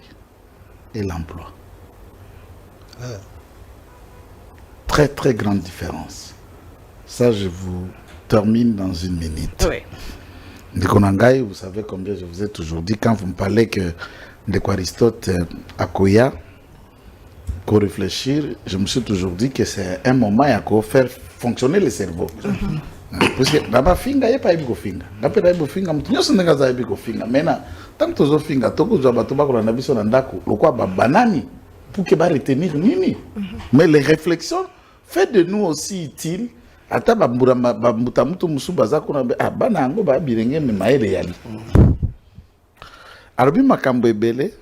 et l'emploi. Très grande différence. Ça, je vous termine dans une minute. Oui. Ndekonangai, vous savez combien je vous ai toujours dit, quand vous me parlez que Aristote Akoya, pour réfléchir, je me suis toujours dit que c'est un moment à faire fonctionner le cerveau. Parce que là-bas, finga, il n'y a pas de finga. Là-bas, il y a pas de finga. Maintenant, tant que tu as finga, tu as banani pour que retenir nini. Mais les réflexions, faites de nous aussi utiles ata bambuta mutu musu baza kuna bana yango babirenge me maele yali. Alors makambo ebele,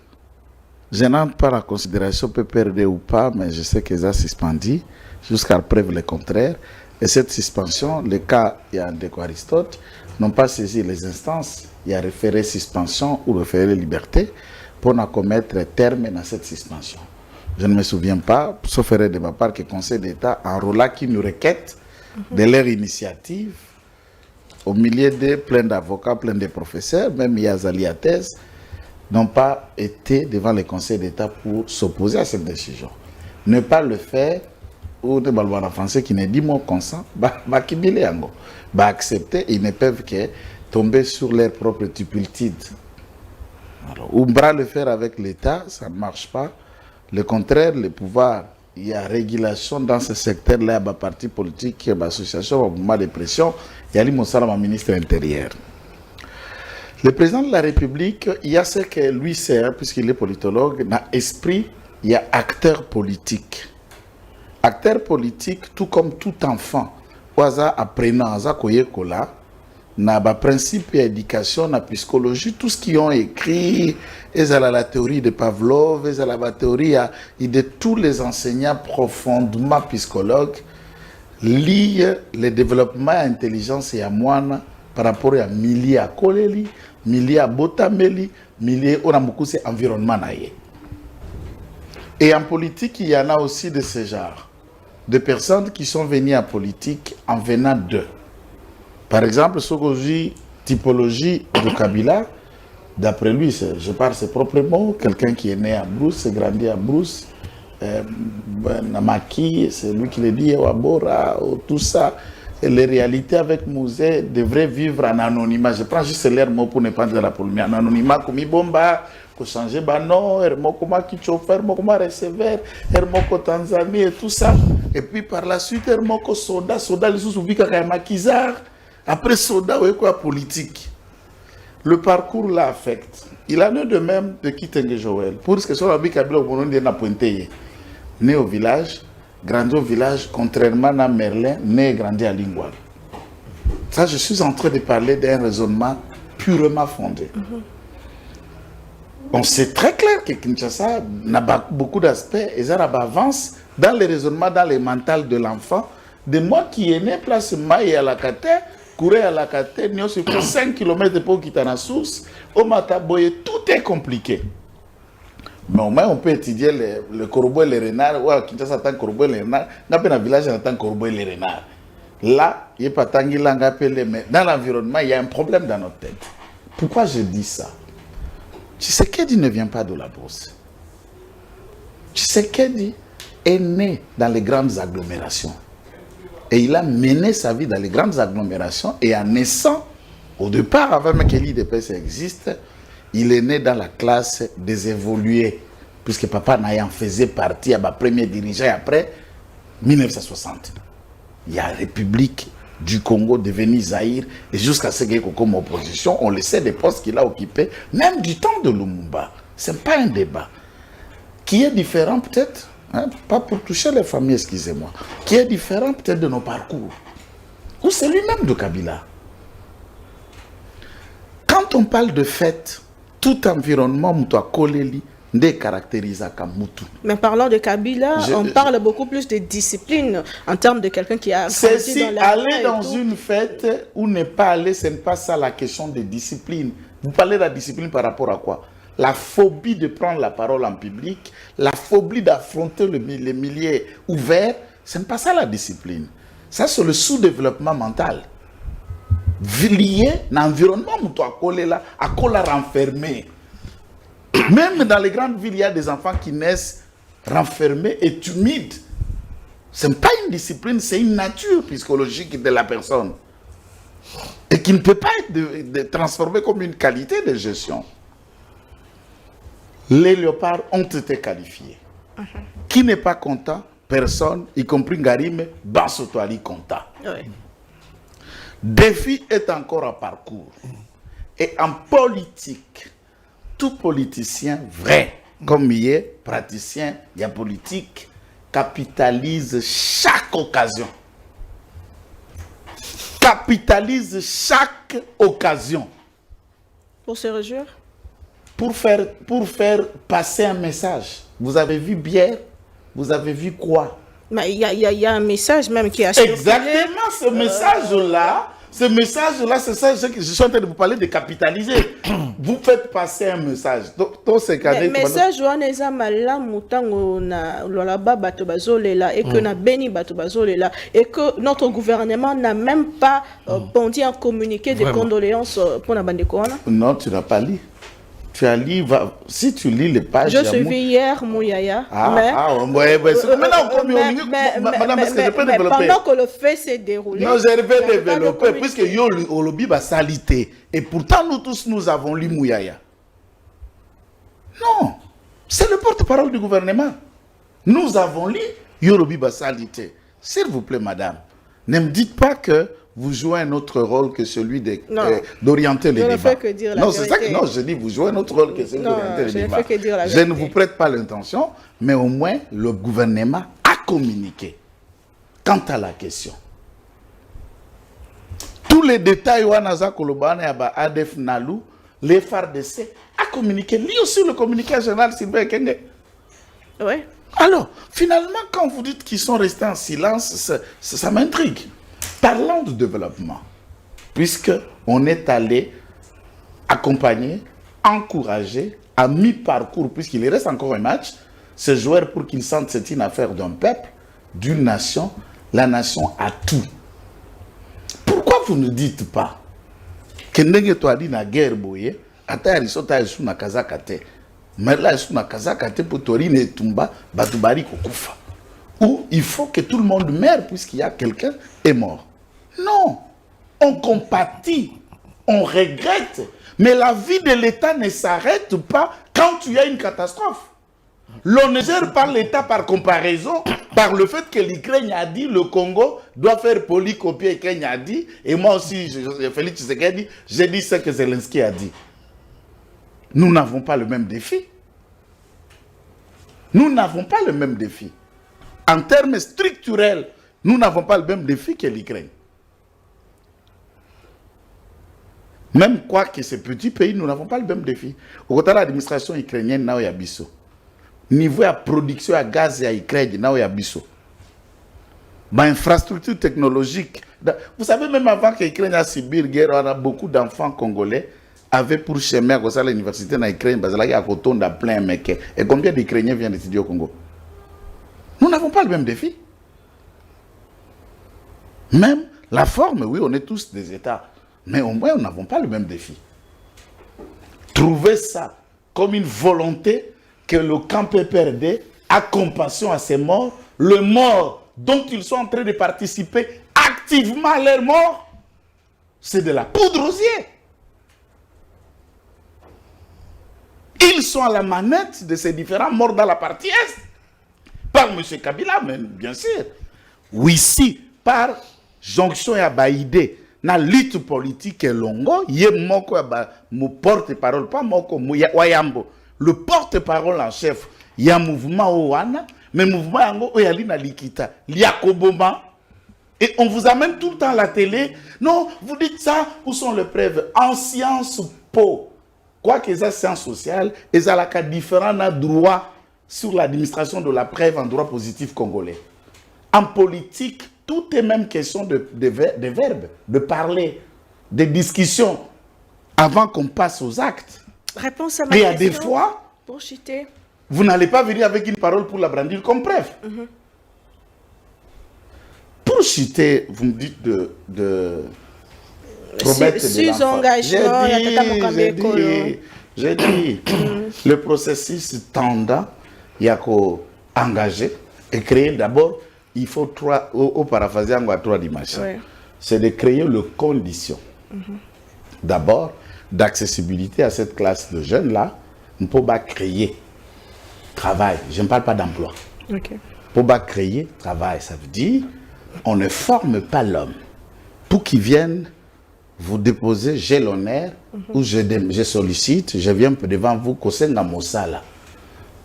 je n'entre pas la considération peut perdre ou pas, mais je sais que ça suspendu jusqu'à preuve le contraire. Et cette suspension, le cas il y a de Aristote, n'ont pas saisi les instances, il y a référé suspension ou référé liberté pour ne commettre terme dans cette suspension. Je ne me souviens pas, sauf erreur de ma part, que le Conseil d'État enrôla qui nous requête de leur initiative au milieu de plein d'avocats, plein de professeurs, même Yazali Athès, n'ont pas été devant le Conseil d'État pour s'opposer à cette décision. Ne pas le faire, ou de Balbana français qui ne dit mon consent, accepter, ils ne peuvent que tomber sur leur propre tupultitude. Alors, ou le faire avec l'État, ça ne marche pas. Le contraire, le pouvoir, il y a régulation dans ce secteur-là, il y a parti politique, il y a association, il y a de pression, il y a le ministre intérieur. Le président de la République, il y a ce que lui sert, puisqu'il est politologue, dans l'esprit, il y a acteur politique. Acteur politique, tout comme tout enfant, apprenant, na ba principe d'éducation, na psychologie, tout ce qu'ils ont écrit, ils ont la théorie de Pavlov, ils ont la théorie de tous les enseignants profondément psychologues, lient le développement de l'intelligence et à moine par rapport à milliers à Koleli, milliers à Botameli, milliers on a beaucoup c'est environnement. Et en politique, il y en a aussi de ce genre, de personnes qui sont venues en politique en venant d'eux. Par exemple, Sogoji, typologie de Kabila, d'après lui, je parle ses propres mots, quelqu'un qui est né à Brousse, grandi à Brousse, Namaki, c'est lui qui le dit, Wabora, tout ça. Et les réalités avec Mouzé devraient vivre en anonymat. Je prends juste l'air mot pour ne pas dire la polémique. En anonymat, comme Ibomba, pour changer Bano, Hermokoma Kichofer, Hermokoma Recever, Hermoko Tanzanie et tout ça. Et puis par la suite, Hermoko Soda, les sous-souvika Kizar. Après Soda, oui, quoi, politique. Le parcours l'affecte. Il en est de même de Kitenge Joël. Pour ce que soit la Kabila au Burundi n'a pointé. Né au village, grandi au village, contrairement à Merlin, né et grandi à Lingoual. Ça, je suis en train de parler d'un raisonnement purement fondé. On sait très clair que Kinshasa n'a pas beaucoup d'aspects et ça avance dans le raisonnement, dans le mental de l'enfant. De moi qui est né, place Maï à la Kate, courir à la Kate, nous sommes 5 km pour quitter la source, au Mataboye, tout est compliqué. Mais au moins, on peut étudier le corbeau et les renards. Ouais, Kinshasa attend corbeau et les renards. Dans le village, on attend corbeau et les renards. Là, il n'y a pas tant qu'il mais dans l'environnement, il y a un problème dans notre tête. Pourquoi je dis ça? Tshisekedi ne vient pas de la Brousse. Tshisekedi est né dans les grandes agglomérations. Et il a mené sa vie dans les grandes agglomérations. Et en naissant, au départ, avant même que l'IDPS existe, il est né dans la classe des évolués. Puisque papa en faisait partie à ma premier dirigeant après 1960. Il y a la République du Congo devenue Zaïre. Et jusqu'à ce qu'il y ait comme opposition, on le sait des postes qu'il a occupés, même du temps de Lumumba. Ce n'est pas un débat. Qui est différent peut-être, hein, pas pour toucher les familles, excusez-moi, qui est différent peut-être de nos parcours. Ou c'est lui-même de Kabila. Quand on parle de fête, tout environnement, Moutoua Koleli, caractérise comme Moutou. Mais parlant de Kabila, on parle beaucoup plus de discipline en termes de quelqu'un qui a grandi dans la aller dans une fête ou ne pas aller, ce n'est pas ça la question de discipline. Vous parlez de la discipline par rapport à quoi? La phobie de prendre la parole en public, la phobie d'affronter les milieux ouverts, ce n'est pas ça la discipline. Ça, c'est le sous-développement mental. Lié à l'environnement où tu as collé là, à coller renfermé. Même dans les grandes villes, il y a des enfants qui naissent renfermés et timides. Ce n'est pas une discipline, c'est une nature psychologique de la personne. Et qui ne peut pas être transformée comme une qualité de gestion. Les léopards ont été qualifiés. Qui n'est pas content? Personne, y compris Garime, Bansotouali content. Oui. Défi est encore à parcours. Et en politique, tout politicien vrai, comme il est praticien, il y a politique, capitalise chaque occasion capitalise chaque occasion Pour se réjouir. pour faire passer un message. Vous avez vu bière, vous avez vu quoi? Mais il y a un message même qui a circulé. Exactement, ce message-là, c'est ça que je suis en train de vous parler de capitaliser. Vous faites passer un message. Le message est malamu tango na lolaba bato bazolela et que na beni bato bazolela et que notre gouvernement n'a même pas bondi un communiqué de condoléances pour la bande de Kouana. Non, tu n'as pas lu. Tu as lu, si tu lis les pages... Je suivi hier Mouyaya. Maintenant, madame, est-ce que je peux développer? Pendant que le fait s'est déroulé... Non, je vais développer, puisque yo olobi ba salité. Et pourtant, nous tous, nous avons lu Mouyaya. Non, c'est le porte-parole du gouvernement. Nous avons lu Yolobi ba salité. S'il vous plaît, madame, ne me dites pas que vous jouez un autre rôle que celui d'orienter les débats. Je ne fais que dire la vérité. C'est ça que je dis, vous jouez un autre rôle que celui d'orienter les débats. Je ne vous prête pas l'intention, mais au moins le gouvernement a communiqué quant à la question. Tous les détails, Wanaza Kolobane, Adef Nalou, les FARDC, a communiqué. Lui aussi, le communiqué général Sylvain Kenge. Oui. Alors, finalement, quand vous dites qu'ils sont restés en silence, ça m'intrigue. Parlons de développement, puisqu'on est allé accompagner, encourager, à mi-parcours, puisqu'il reste encore un match, ce joueur pour qu'il sente que c'est une affaire d'un peuple, d'une nation. La nation a tout. Pourquoi vous ne dites pas que Nengeto na guerre boye, ata risota esu na kazakate, mais là esu na kazakate pour Torine et Tumba, batubari kokufa. Ou il faut que tout le monde meure puisqu'il y a quelqu'un qui est mort. Non, on compatit, on regrette, mais la vie de l'État ne s'arrête pas quand il y a une catastrophe. L'on ne gère pas l'État par comparaison, par le fait que l'Ukraine a dit le Congo doit faire polycopier et Kenya a dit, et moi aussi, Félix Tshisekedi, j'ai dit ce que Zelensky a dit. Nous n'avons pas le même défi. Nous n'avons pas le même défi. En termes structurels, nous n'avons pas le même défi que l'Ukraine. Même quoi que ces petits pays, nous n'avons pas le même défi. Au côté de l'administration ukrainienne, il y a biso. Niveau de production de gaz et Ukraine, il y a biso. Infrastructure technologique. Vous savez, même avant que l'Ukraine a subi la guerre, on a beaucoup d'enfants congolais avaient pour chemin à l'université en Ukraine, parce qu'il y a un plein mec. Et combien d'Ukrainiens viennent étudier au Congo? Nous n'avons pas le même défi. Même la forme, oui, on est tous des États. Mais au moins, nous n'avons pas le même défi. Trouvez ça comme une volonté que le camp PPRD a compassion à ces morts, le mort dont ils sont en train de participer activement à leur mort, c'est de la poudre aux yeux. Ils sont à la manette de ces différents morts dans la partie Est. Par M. Kabila, mais bien sûr. Oui, si, par jonction et Baïdé, na lutte politique et longo, yé moko mo porte-parole, pas moko wayambo. Le porte-parole en chef, il y a un mouvement Owana, mais mouvement yango oyali na likita, liakoboma. Et on vous amène tout le temps à la télé. Non, vous dites ça, où sont les preuves? En sciences po. Quoi que ça, sciences sociales, et ça a différents droits sur l'administration de la preuve en droit positif congolais. En politique, tout est même question de verbes, de parler, de discussions, avant qu'on passe aux actes. Réponse à ma question. Et à des fois, pour chuter, vous n'allez pas venir avec une parole pour la brandir comme preuve. Pour chuter, vous me dites de promettre de l'enfant. J'ai dit, le processus tendant, il y a qu'à engager et créer d'abord, il faut au paraphraser en 3 dimensions. Oui. C'est de créer les conditions. D'abord, d'accessibilité à cette classe de jeunes-là, on peut pas créer travail. Je ne parle pas d'emploi. Okay. On peut pas créer travail. Ça veut dire, on ne forme pas l'homme pour qu'il vienne vous déposer, j'ai l'honneur, ou je sollicite, je viens devant vous, Kosenga Mosala.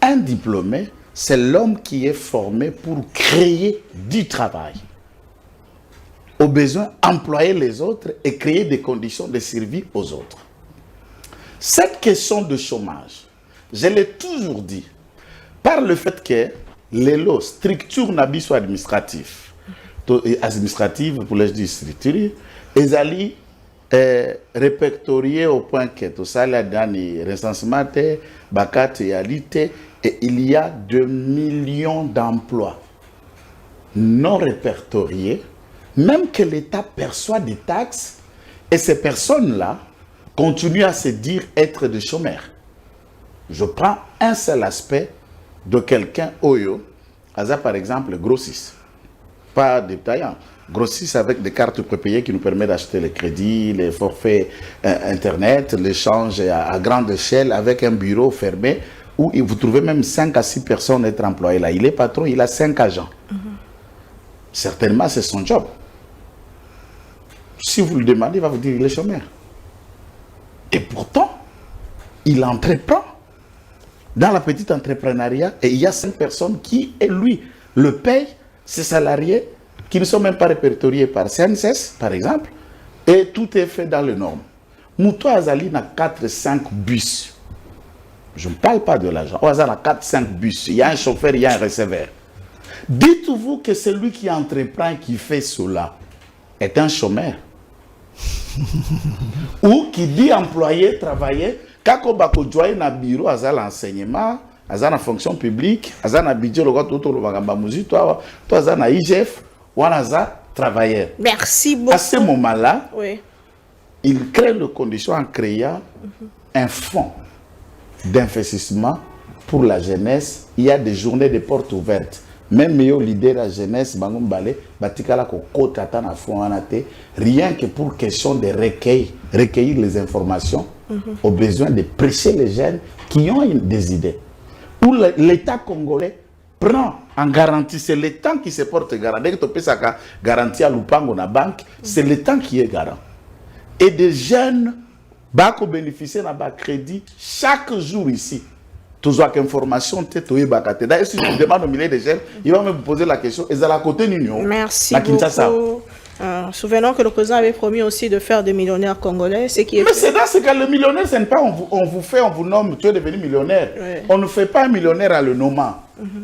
Un diplômé, c'est l'homme qui est formé pour créer du travail. au besoin employer les autres et créer des conditions de survie aux autres. Cette question de chômage, je l'ai toujours dit, par le fait que les lots, structure n'abisso administrative, pour les dire structure, ils allaient répertorier au point que tout ça, là, dans les recensements, et il y a 2 millions d'emplois non répertoriés, même que l'État perçoit des taxes, et ces personnes-là continuent à se dire être des chômeurs. Je prends un seul aspect de quelqu'un, Oyo, par exemple, grossiste, pas détaillant, grossiste avec des cartes prépayées qui nous permettent d'acheter les crédits, les forfaits Internet, l'échange à grande échelle avec un bureau fermé où vous trouvez même 5 à 6 personnes être employées là. Il est patron, il a 5 agents. Certainement, c'est son job. Si vous le demandez, il va vous dire qu'il est chômeur. Et pourtant, il entreprend dans la petite entrepreneuriat et il y a 5 personnes qui, et lui, le payent, ses salariés, qui ne sont même pas répertoriés par CNSS, par exemple, et tout est fait dans les normes. Mouto Azali n'a 4-5 bus. Je ne parle pas de l'argent. Azali a 4-5 bus. Il y a un chauffeur, il y a un receveur. Dites-vous que celui qui entreprend, qui fait cela, est un chômeur. Ou qui dit employé, travailler, quand on va joindre dans le bureau, à l'enseignement, à la fonction publique, à la budget, à la IGF, ou à la travailleur. Merci beaucoup. À ce moment-là, oui, il crée les conditions en créant un fonds d'investissement pour la jeunesse. Il y a des journées de portes ouvertes. Même les leaders de la jeunesse, rien que pour question de recueillir les informations, au besoin de prêcher les jeunes qui ont des idées. Où l'État congolais prend en garantie, c'est l'État qui se porte garant. Dès que tu peux garantir à l'Upango na banque, c'est l'État qui est garant. Et des jeunes vont bénéficier d'un crédit chaque jour ici. Toujours information, d'ailleurs, si tu demandes au milieu des jeunes, il va me poser la question, est-ce à la côté de l'Union? Merci beaucoup. Souvenons que le président avait promis aussi de faire des millionnaires congolais. Mais c'est dans ce cas, le millionnaire, ce n'est pas on vous nomme, tu es devenu millionnaire. Oui. On ne fait pas un millionnaire à le nommant.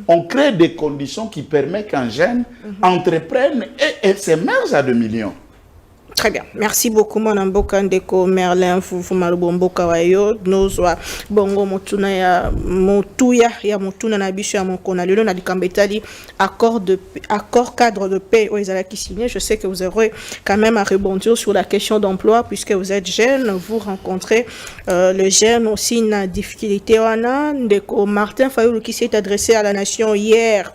On crée des conditions qui permettent qu'un jeune entreprenne et s'émerge à 2 millions. Très bien. Merci beaucoup, mon amboka ndeko Merlin Fufu Malubomboka wayo. Nozwa bongo motuna ya motuya ya motuna na biso ya mokona lelo na dikambetali accord cadre de paix aux Ezala qui signé. Je sais que vous aurez quand même à rebondir sur la question d'emploi puisque vous êtes jeune, vous rencontrez le jeune aussi une difficulté wana ndeko Martin Fayulu qui s'est adressé à la nation hier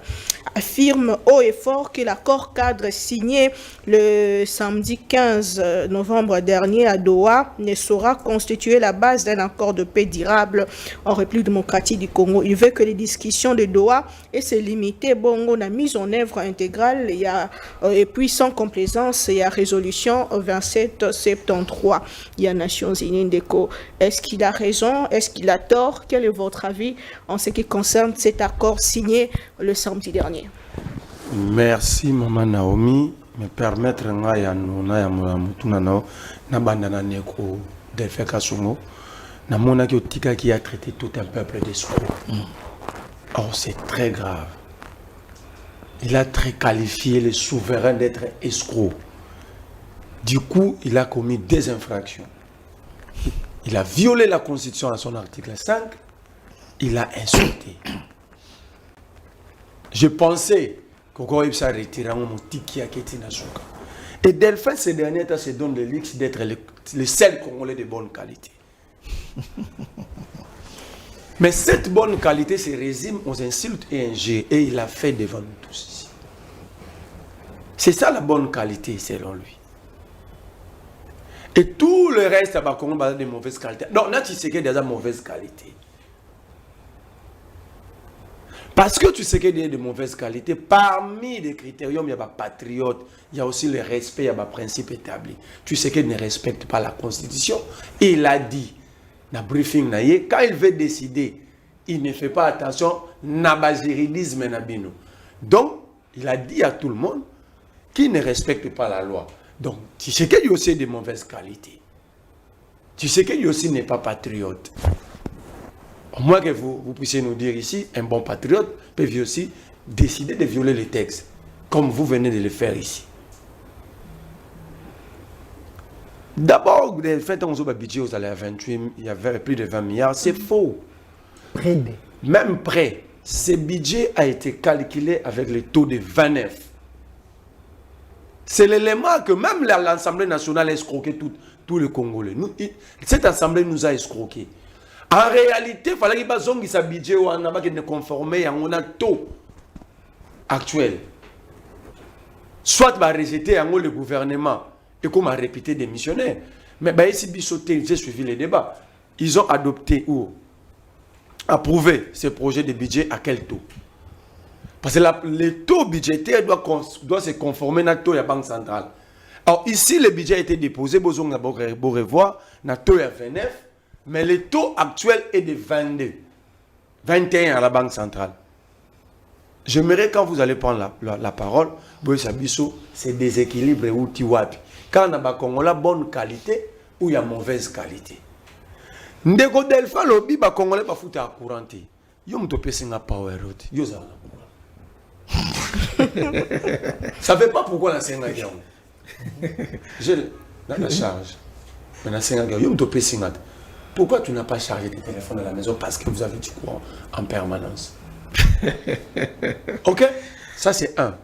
affirme haut et fort que l'accord cadre signé le samedi 15 novembre dernier à Doha ne saura constituer la base d'un accord de paix durable en République démocratique du Congo. Il veut que les discussions de Doha et se limiter bongo la mise en œuvre intégrale et puis sans complaisance il y a résolution 2773 il y a Nations Unies d'Eco. Est-ce qu'il a raison? Est-ce qu'il a tort? Quel est votre avis en ce qui concerne cet accord signé le samedi dernier? Merci Maman Naomi, me permettre ya mutuna na bandana neko Delphin Kasongo na mona ki otika qui a traité tout un peuple d'escrocs. Oh, c'est très grave. Il a très qualifié les souverains d'être escrocs. Du coup, il a commis des infractions. Il a violé la Constitution à son article 5. Il a insulté. Je pensais qu'Oko Ipsa retirait mon tiki à Ketina Souka. Et Delphin, ces derniers temps, se donne le luxe d'être le seul Congolais de bonne qualité. Mais cette bonne qualité se résume aux insultes et injures. Et il l'a fait devant nous tous ici. C'est ça la bonne qualité, selon lui. Et tout le reste, c'est de mauvaise qualité. Donc, là, tu sais qu'il y a de mauvaise qualité. Parce que tu sais qu'il y a de mauvaise qualité, parmi les critériums, il y a des patriotes, il y a aussi le respect, il y a des principes établis. Tu sais qu'il ne respecte pas la Constitution. Et il a dit, dans le briefing, quand il veut décider, il ne fait pas attention, na baziridisme na bino. Donc, il a dit à tout le monde, qui ne respectent pas la loi. Donc, tu sais qu'il y a aussi de mauvaises qualités. Tu sais qu'il y a aussi n'est pas patriote. Au moins que vous puissiez nous dire ici, un bon patriote peut aussi décider de violer les textes, comme vous venez de le faire ici. D'abord, le fait qu'on a budget aux allées à 28, il y avait plus de 20 milliards, c'est faux. Près de. Même près, ce budget a été calculé avec le taux de 29. C'est l'élément que même l'Assemblée nationale a escroqué tous les Congolais. Cette Assemblée nous a escroqué. En réalité, il fallait qu'il y ait un budget où on a conformé à un taux actuel. Soit rejeter le gouvernement et comme a répété des missionnaires. Mais ici, j'ai suivi les débats. Ils ont adopté ou approuvé ce projet de budget à quel taux? Parce que le taux budgétaire doit se conformer à taux de la Banque centrale. Alors ici, le budget a été déposé, besoin de revoir, na taux de 29, mais le taux actuel est de 22, 21 à la Banque centrale. J'aimerais quand vous allez prendre la parole, c'est déséquilibre ou tiwapi. Quand on a Congolais bonne qualité ou il y a mauvaise qualité. Ndeko Delpha lobi ba Congolais ba foutu à couranté. Yo mtopé singa power road. Yo za. Ça fait pas pourquoi la singa guerre. Je la charge. Mais la singa guerre, yo mtopé singa. Pourquoi tu n'as pas chargé tes téléphones à la maison? Parce que vous avez du courant en permanence. Ok? Ça c'est un.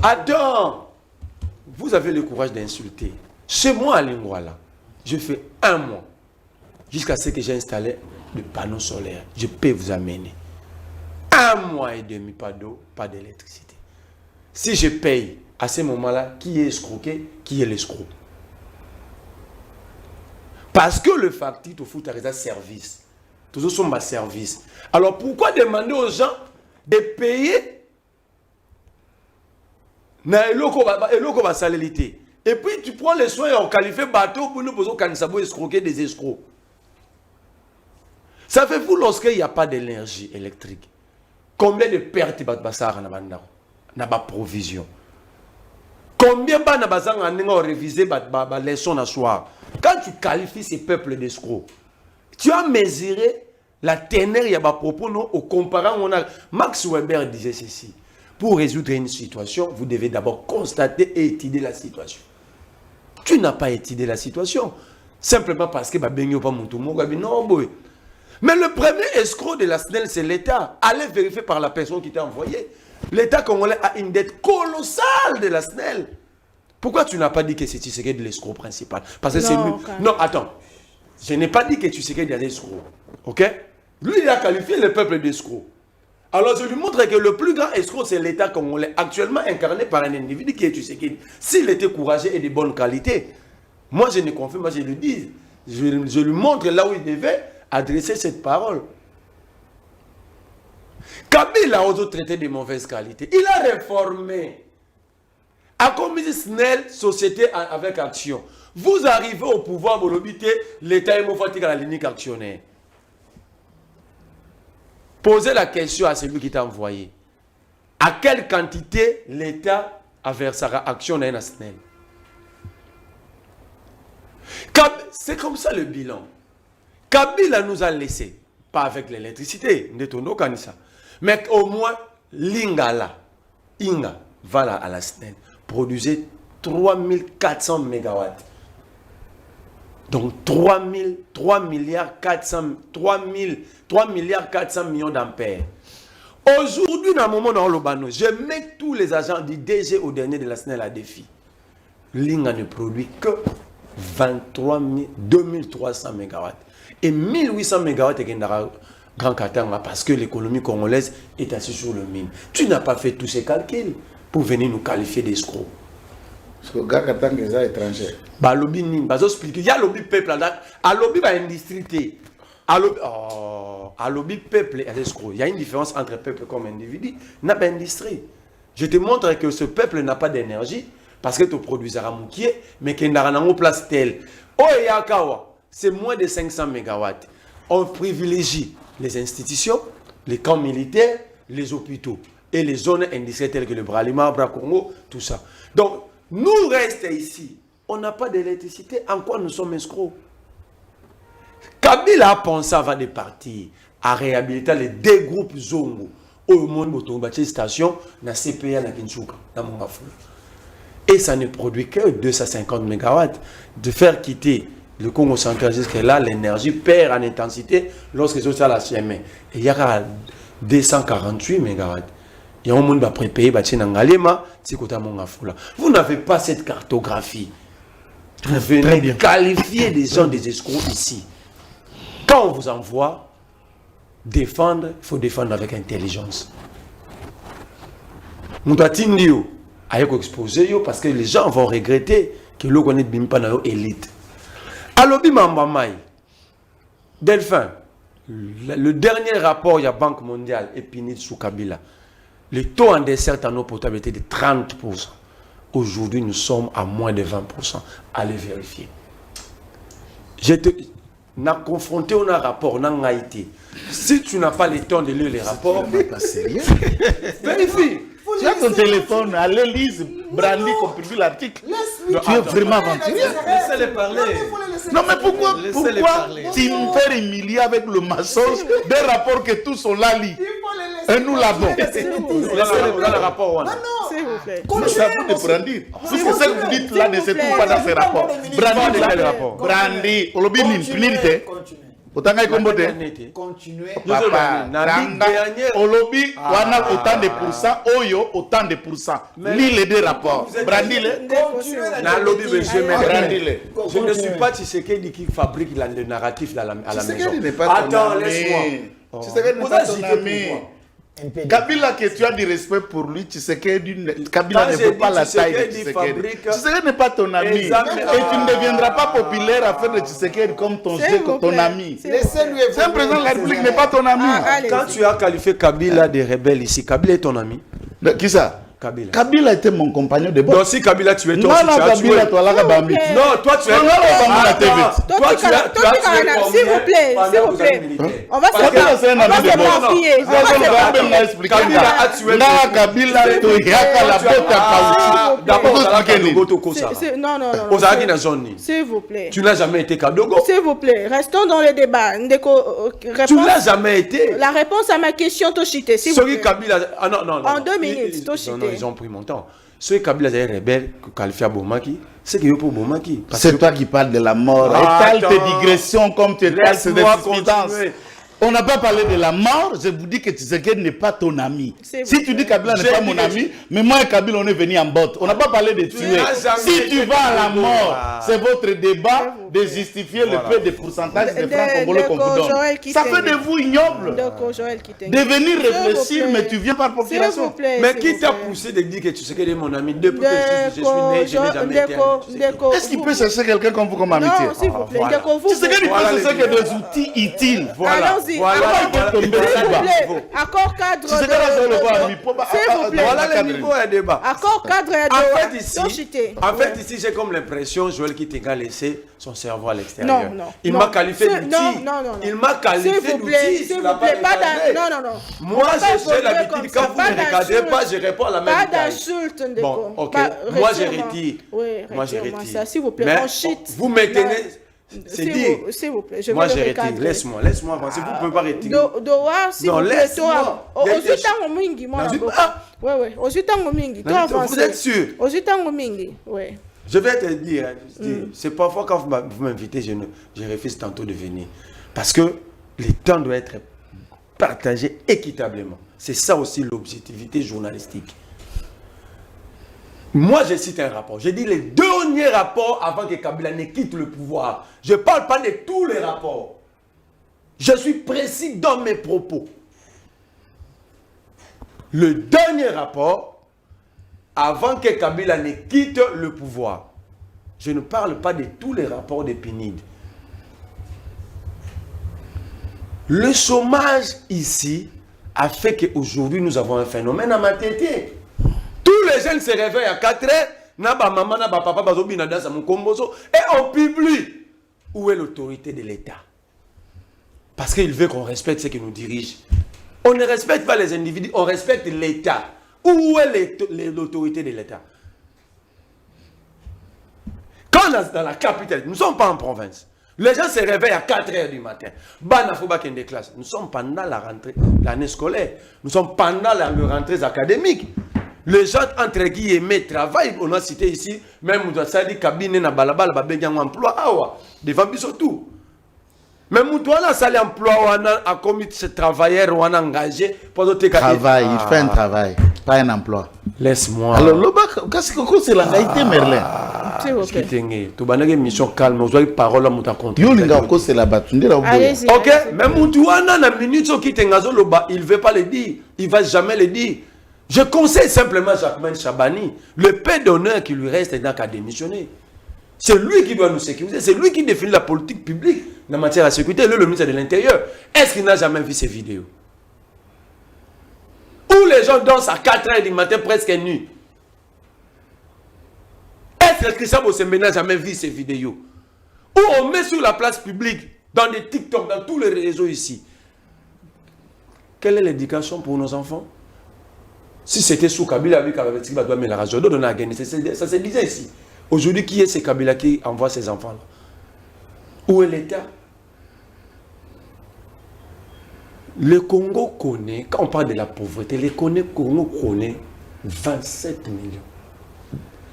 Attends! Vous avez le courage d'insulter. Chez moi à Lingwala, je fais 1 mois jusqu'à ce que j'ai installé le panneau solaire. Je peux vous amener 1 mois et demi, pas d'eau, pas d'électricité. Si je paye à ce moment-là, qui est escroqué, qui est l'escroc? Parce que le facteur te fout à service. Tous sont ma service. Alors pourquoi demander aux gens de payer na eloko ba salélité? Et puis tu prends les soins en qualifié bateau pour nous poser au escroquer des escrocs. Ça fait vous lorsqu'il n'y a pas d'énergie électrique. Combien de pertes na ba provision? Combien ba na bazang a révisé ba leçon na soir? Quand tu qualifies ces peuples d'escrocs, tu as mesuré la teneur y a ba propos non au comparant on a Max Weber disait ceci. Pour résoudre une situation, vous devez d'abord constater et étudier la situation. Tu n'as pas étudié la situation. Simplement parce que non, boy. Mais le premier escroc de la SNEL, c'est l'État. Allez vérifier par la personne qui t'a envoyé. L'État congolais a une dette colossale de la SNEL. Pourquoi tu n'as pas dit que c'est Tshisekedi de l'escroc principal? Parce que c'est lui. Non, attends. Je n'ai pas dit que Tshisekedi est l'escroc. Ok? Lui, il a qualifié le peuple d'escroc. Alors je lui montre que le plus grand escroc, c'est l'État congolais, actuellement incarné par un individu qui est Tshisekedi. S'il était courageux et de bonne qualité, moi je ne confirme pas, je le dis. Je lui montre là où il devait adresser cette parole. Kabila a aussi traité de mauvaise qualité. Il a réformé. A commis SNEL, société avec action. Vous arrivez au pouvoir, vous l'obité, l'État est fatigué à la ligne actionnaire. Posez la question à celui qui t'a envoyé. À quelle quantité l'État a versé sa action dans la SNEL? C'est comme ça le bilan. Kabila nous a laissé, pas avec l'électricité, mais au moins l'Inga va à la SNEL, produisait 3400 mégawatts. Donc 3 milliards 400 millions d'ampères. Aujourd'hui, dans le moment dans l'Obano, je mets tous les agents du DG au dernier de la SNEL à défi. L'Inga ne produit que 2300 mégawatts. Et 1800 mégawatts est Grand Katanga parce que l'économie congolaise est assise sur le mine. Tu n'as pas fait tous ces calculs pour venir nous qualifier d'escrocs. Parce que Grand Katanga est étranger. Bah lobby ni, bah expliquer. Il y a lobby peuple là, à lobby bah industrie. À lobby peuple et escroc. Il y a une différence entre peuple comme individu, n'a pas industrie. Je te montre que ce peuple n'a pas d'énergie parce que tu produis à Moukié, mais qu'il n'a pas place telle. Oh Yakawa, c'est moins de 500 mégawatts. On privilégie les institutions, les camps militaires, les hôpitaux. et les zones industrielles telles que le Bralima, Bras-Congo, tout ça. Donc, nous restons ici. On n'a pas d'électricité. En quoi nous sommes escrocs? Kabila a pensé avant de partir à réhabiliter les deux groupes Zongo. Au monde, il station, na CPA, na Kinshasa, na Mongafou. Et ça ne produit que 250 MW. De faire quitter le Congo central jusqu'à là, l'énergie perd en intensité lorsque c'est à la CME. Et il y aura 248 MW. Il y a un monde qui va préparer, vous n'avez pas cette cartographie. Vous venez qualifier des gens des escrocs ici. Quand on vous envoie défendre, il faut défendre avec intelligence. Nous doit exposer parce que les gens vont regretter que l'on connaît même pas dans l'élite. Alors, Delphin, le dernier rapport de la Banque mondiale est PNUD sous Kabila. Le taux en dessert en eau potable était de 30%. Aujourd'hui, nous sommes à moins de 20%. Allez vérifier. N'a confronté au rapport, n'a Haïti. Si tu n'as pas le temps de lire les rapports, vérifie. Tu as ton téléphone, allez lire, Brandy contribue l'article. Tu es vraiment aventurier. Laissez-les parler. Non mais pourquoi tu me fais humilier avec le mensonge des rapports que tous sont là lits? Et nous l'avons. Le rapport. Non, s'il vous plaît. C'est à vous de Brandy. Puisque ce que vous dites là ne se trouve pas dans ces rapports. Brandy, on l'a dit, autant que continuez. papa, au lobby, on a autant de pourcents, Oyo, autant de pourcents. Lis les deux rapports. Brandis-les. Je ne suis pas Tshisekedi qui fabrique le narratif à la maison. Attends, laisse-moi. Tshisekedi n'est pas ton ami. Kabila, que tu as du respect pour lui, Kabila ne veut pas la taille de Tshisekedi. Tshisekedi n'est pas ton ami. Et tu ne deviendras pas populaire à faire de Tshisekedi comme ton ami. C'est un président de la République, n'est pas ton ami. Quand tu as qualifié Kabila de rebelle ici, Kabila est ton ami? Qui ça? Kabila était mon compagnon de bord. Donc si Kabila tu es ton ami. Non, Kabila, toi là, Bambi. Non, toi tu es. Toi tu es. S'il vous plaît, s'il vous plaît. On va se expliquer. Kabila a tué. Kabila, tu es non. S'il vous plaît. Tu n'as jamais été Kadogo. S'il vous plaît, restons dans le débat. Tu n'as jamais été. La réponse à ma question, Toshite, s'il vous plaît. Kabila. Ah non. En 2 minutes, Toshite. Non, ils ont pris mon temps. Ceux qui Kabila est rebelle, que qualifia Bomaki, c'est qui est pour Bomaki. C'est toi qui parles de la mort. Étale tes digressions comme tu étales tes explications. On n'a pas parlé de la mort. Je vous dis que Tshisekedi n'est pas ton ami. Si tu dis Kabila n'est pas mon ami, mais moi et Kabila, on est venus en botte. On n'a pas parlé de tuer. Si tu vas à la mort, c'est votre débat de justifier le peu de pourcentage de francs congolais qu'on vous donne. Ça fait de vous ignoble. De venir réfléchir, mais tu viens par procuration. Mais qui t'a poussé de dire que Tshisekedi est mon ami? Depuis que je suis né, je n'ai jamais été. Est-ce qu'il peut chercher quelqu'un comme vous comme amitié? Non, s'il vous plaît. Tshisekedi peut chercher que des outils utiles. Voilà. Accord cadre. S'il vous plaît. Voilà le niveau du débat. Accord cadre. En fait, ici, j'ai comme l'impression Joël Kitinga a laissé son cerveau à l'extérieur. Non. Il m'a qualifié d'outil. Non. Il m'a qualifié d'outil. S'il vous plaît. Non. Moi, j'ai l'habitude, quand vous ne me regardez pas, je réponds à la même taille. Pas d'insulte, Ndeko. Bon, ok. Moi, j'ai retire. Moi, j'ai retire. S'il vous plaît, mais vous me tenez... C'est dit. S'il vous plaît, moi je retire. Laisse-moi avancer. Vous ne pouvez pas retirer. Non, laisse-moi. Vous êtes sûr? Oui. Je vais te dire, c'est parfois quand vous m'invitez, je refuse tantôt de venir. Parce que le temps doit être partagé équitablement. C'est ça aussi l'objectivité journalistique. Moi, je cite un rapport. J'ai dit les derniers rapports avant que Kabila ne quitte le pouvoir. Je ne parle pas de tous les rapports. Je suis précis dans mes propos. Le dernier rapport avant que Kabila ne quitte le pouvoir. Je ne parle pas de tous les rapports de PNUD. Le chômage ici a fait qu'aujourd'hui nous avons un phénomène à Matete. Tous les jeunes se réveillent à 4 heures, et on publie. Où est l'autorité de l'État? Parce qu'il veut qu'on respecte ceux qui nous dirigent. On ne respecte pas les individus, on respecte l'État. Où est l'autorité de l'État? Quand dans la capitale, nous ne sommes pas en province. Les gens se réveillent à 4 h du matin. Nous sommes pendant la rentrée, l'année scolaire. Nous sommes pendant la rentrée académique. Les gens, entre guillemets, travaillent. On a cité ici, même on a dit cabinet na balabala, emploi, devant tout. Mais toi, là, ça l'emploi, on a commis ce travailleur, on a engagé. Travail, il fait un travail, pas un emploi. Laisse-moi. Alors, qu'est-ce que c'est la réalité, Merlin? C'est ok. Tu as une mission calme, vous avez parole à mon compte. C'est la bataille. Ok, mais toi, dans la minute qui il ne veut pas le dire. Il ne va jamais le dire. Je conseille simplement Jacquemain Chabani, le paix d'honneur qui lui reste n'a qu'à démissionner. C'est lui qui doit nous sécuriser, c'est lui qui définit la politique publique en matière de sécurité, le ministre de l'Intérieur. Est-ce qu'il n'a jamais vu ces vidéos? Où les gens dansent à 4 h du matin presque nus. Est-ce que Christian Bossembe n'a jamais vu ces vidéos? Où on met sur la place publique, dans des TikTok, dans tous les réseaux ici. Quelle est l'éducation pour nos enfants? Si c'était sous Kabila, avec la radio, ça se disait ici. Aujourd'hui, qui est ce Kabila qui envoie ses enfants-là? Où est l'État? Le Congo connaît, quand on parle de la pauvreté, le Congo connaît 27 millions.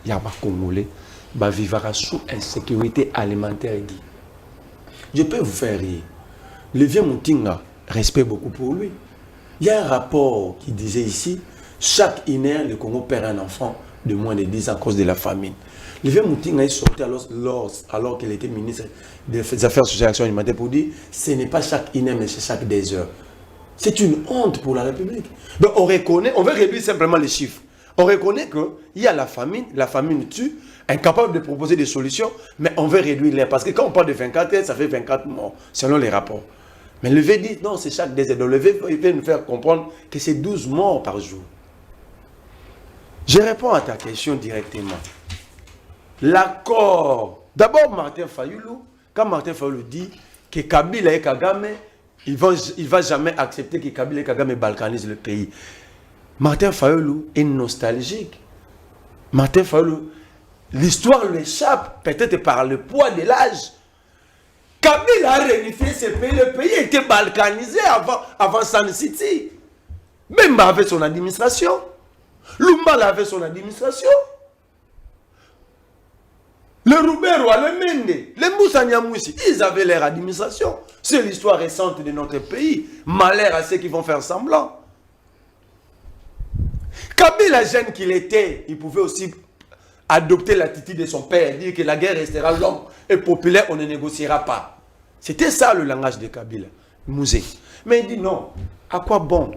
Il y a des Congolais qui vivent sous insécurité alimentaire. Je peux vous faire rire. Le vieux Moutinga respecte beaucoup pour lui. Il y a un rapport qui disait ici, chaque INER, le Congo perd un enfant de moins de 10 ans à cause de la famine. Le vieux Moutinga est sorti alors qu'il était ministre des Affaires sociales et action alimentaire pour dire ce n'est pas chaque INER, mais c'est chaque 2 heures. C'est une honte pour la République. Donc on reconnaît, on veut réduire simplement les chiffres. On reconnaît qu'il y a la famine tue, incapable de proposer des solutions, mais on veut réduire l'air. Parce que quand on parle de 24 heures, ça fait 24 morts, selon les rapports. Mais le V dit non, c'est chaque 2 heures. Donc le V veut nous faire comprendre que c'est 12 morts par jour. Je réponds à ta question directement. L'accord. D'abord, Martin Fayulu, quand Martin Fayulu dit que Kabila et Kagame, il ne va jamais accepter que Kabila et Kagame balkanisent le pays. Martin Fayulu est nostalgique. Martin Fayulu, l'histoire lui échappe, peut-être par le poids de l'âge. Kabila a réunifié ce pays. Le pays était balkanisé avant Sun City. Même avec son administration. Lumba avait son administration. Le Roubero, le Mende, le Moussa Nyamouissi, ils avaient leur administration. C'est l'histoire récente de notre pays. Malheur à ceux qui vont faire semblant. Kabila, jeune qu'il était, il pouvait aussi adopter l'attitude de son père, dire que la guerre restera longue et populaire, on ne négociera pas. C'était ça le langage de Kabila, Mouzé. Mais il dit non, à quoi bon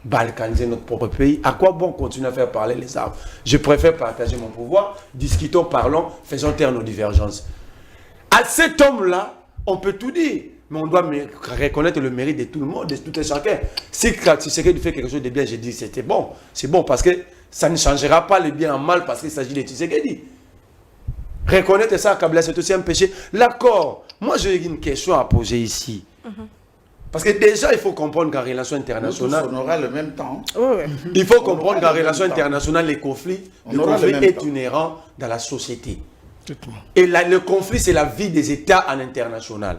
balkaniser notre propre pays? À quoi bon continuer à faire parler les armes? Je préfère partager mon pouvoir, discutons, parlons, faisons taire nos divergences. À cet homme-là, on peut tout dire, mais on doit reconnaître le mérite de tout le monde, de tout et chacun. Si Tshisekedi fait quelque chose de bien, j'ai dit c'était bon. C'est bon parce que ça ne changera pas le bien en mal parce qu'il s'agit de Tshisekedi. Reconnaître ça, Kabila, c'est aussi un péché. L'accord. Moi, j'ai une question à poser ici. Parce que déjà, il faut comprendre qu'en relation internationale... On aura le même temps. Il faut comprendre qu'en relation internationale, le conflit est inhérent dans la société. Et le conflit, c'est la vie des États en international.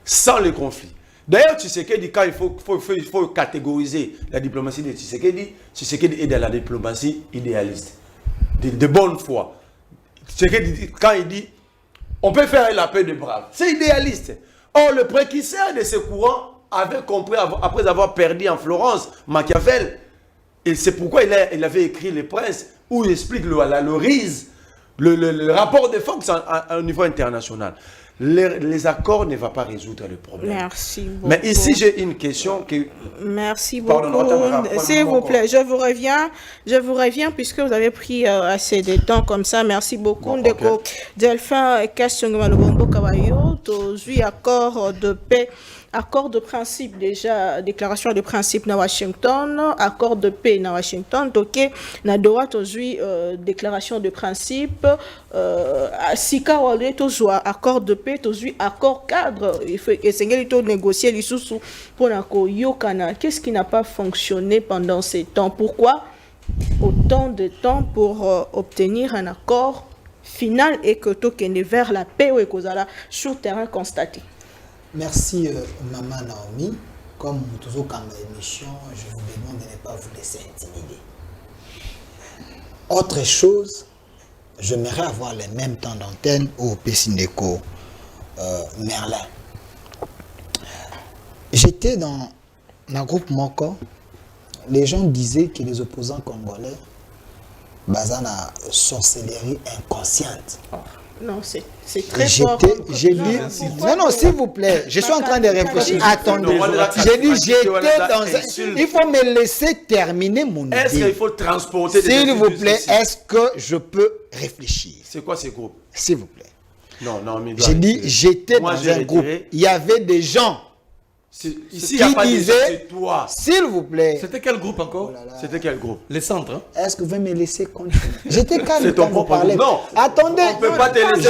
Sans le conflit. D'ailleurs, Tshisekedi, quand il faut catégoriser la diplomatie de Tshisekedi, Tshisekedi est dans la diplomatie idéaliste. De bonne foi. Tshisekedi, quand il dit, on peut faire la paix de braves, c'est idéaliste. Or, le précurseur de ce courant avait compris, après avoir perdu en Florence, Machiavel, et c'est pourquoi il avait écrit Les Princes, où il explique le rapport de force au niveau international. Les accords ne vont pas résoudre le problème. Merci beaucoup. Mais ici, j'ai une question que... Merci beaucoup. S'il vous plaît, je vous reviens puisque vous avez pris assez de temps comme ça. Merci beaucoup. Bon, okay. Delphin, question de accord de paix accord de principe déjà, déclaration de principe na Washington, accord de paix na Washington, ok, na droit aujourd'hui déclaration de principe, sika wale tozwa accord de paix, tozwi accord cadre, il faut essayer de négocier les sous pour na ko yokana. Qu'est-ce qui n'a pas fonctionné pendant ces temps? Pourquoi autant de temps pour obtenir un accord final et que tokende vers la paix ou ekozala sur terrain constaté? Merci Maman Naomi. Comme toujours quand émission, je vous demande de ne pas vous laisser intimider. Autre chose, j'aimerais avoir les mêmes temps d'antenne au Pessindeco Merlin. J'étais dans un groupe Moko. Les gens disaient que les opposants congolais basent la sorcellerie inconsciente. Non, c'est très fort. J'ai dit, non, s'il vous plaît, je suis en train de réfléchir. Attendez, j'ai dit, j'étais dans un... Il faut me laisser terminer mon idée. Est-ce qu'il faut transporter des... S'il vous plaît, est-ce que je peux réfléchir? C'est quoi ces groupes? S'il vous plaît. Non, mais... J'ai dit, j'étais dans un groupe. Il y avait des gens ici, qui disaient, toi. S'il vous plaît. C'était quel groupe encore? C'était quel groupe? Les centres. Hein? Est-ce que vous pouvez me laisser continuer? J'étais calme quand vous parlez. Non. Attendez. On ne peut pas te laisser.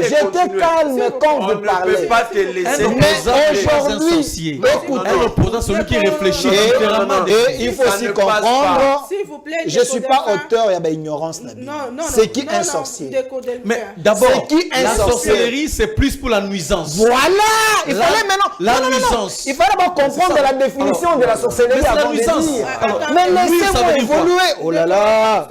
J'étais calme quand vous parlez. On ne peut pas te laisser. Mais aujourd'hui, écoutez. Un opposant, celui qui réfléchit différemment. Et il faut aussi comprendre. S'il vous plaît, je ne suis pas auteur, il y a ignorance. C'est qui un sorcier? Mais d'abord, la sorcellerie, c'est plus pour la nuisance. Voilà. Il fallait maintenant. La nuisance. Il fallait d'abord comprendre la définition de la sorcellerie avant de dire. Mais laissez-moi évoluer. Oh là là.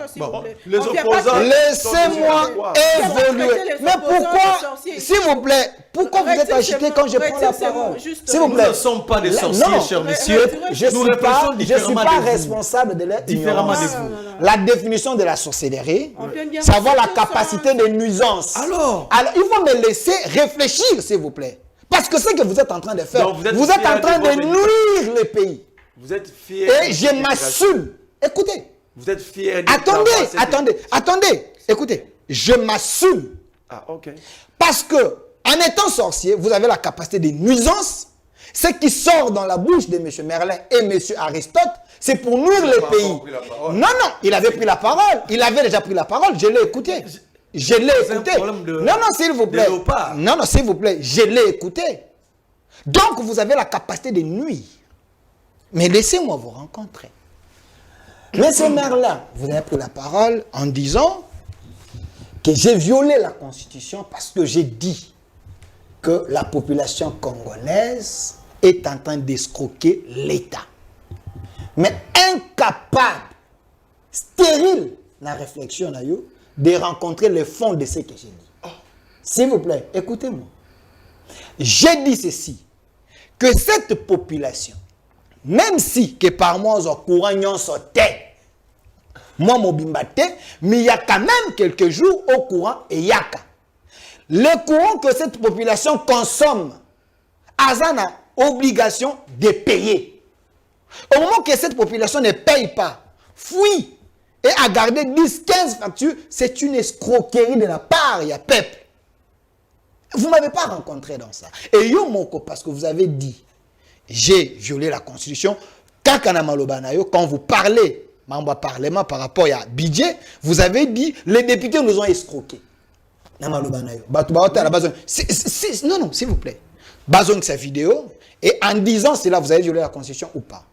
Les opposants. Laissez-moi évoluer. Mais pourquoi, s'il vous plaît, pourquoi vous êtes agité quand je prends la parole? S'il vous plaît. Nous ne sommes pas des sorciers, chers messieurs. Je ne suis pas responsable de l'ignorance. La définition de la sorcellerie, c'est avoir la capacité de nuisance. Alors, il faut me laisser réfléchir, s'il vous plaît. Parce que c'est ce que vous êtes en train de faire. Donc, vous êtes en train de nuire le pays. Vous êtes fiers. Et je m'assume. Écoutez. Vous êtes fiers. Attendez. Écoutez. Je m'assume. Ah, ok. Parce que, en étant sorcier, vous avez la capacité de nuisance. Ce qui sort dans la bouche de M. Merlin et M. Aristote, c'est pour nuire le pays. Non, il avait pris la parole. Il avait déjà pris la parole. Je l'ai écouté. Je l'ai écouté. Non, s'il vous plaît. Non, s'il vous plaît. Je l'ai écouté. Donc, vous avez la capacité de nuire. Mais laissez-moi vous rencontrer. Monsieur Merlin, vous avez pris la parole en disant que j'ai violé la Constitution parce que j'ai dit que la population congolaise est en train d'escroquer l'État. Mais incapable, stérile, la réflexion là, de rencontrer le fond de ce que j'ai dit. S'il vous plaît, écoutez-moi. J'ai dit ceci, que cette population, même si que par moi, au courant, nous sommes moi, mais il y a quand même quelques jours au courant et yaka. Le courant que cette population consomme, Azana, obligation de payer. Au moment que cette population ne paye pas, fuit et a gardé 10-15 factures, c'est une escroquerie de la part, il y a peuple. Vous ne m'avez pas rencontré dans ça. Et yo moko, parce que vous avez dit, j'ai violé la Constitution, quand vous parlez, membre parlement par rapport à budget, vous avez dit, les députés nous ont escroqués. Non, s'il vous plaît. Basons sa vidéo, et en disant cela, vous avez violé la Constitution ou pas?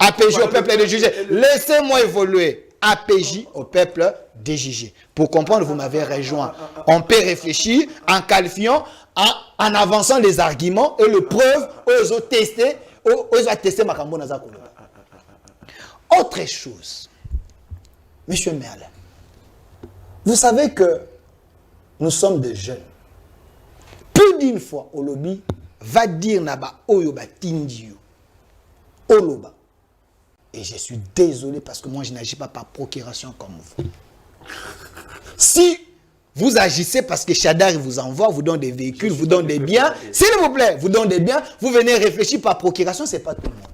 APJ au peuple de juger. Laissez-moi évoluer. APJ au peuple de juger. Pour comprendre, vous m'avez rejoint. On peut réfléchir en qualifiant, en avançant les arguments et les preuves, aux autres tester, aux autres tester ma cambo naza koloba. Autre chose, Monsieur Merlin, vous savez que nous sommes des jeunes. Plus d'une fois, au lobby, va dire naba oyoba tindiyo. Oloba. Et je suis désolé parce que moi je n'agis pas par procuration comme vous. Si vous agissez parce que Chadar vous envoie, vous donne des véhicules, vous donne des biens, s'il vous plaît, vous donne des biens, vous venez réfléchir par procuration, ce n'est pas tout le monde.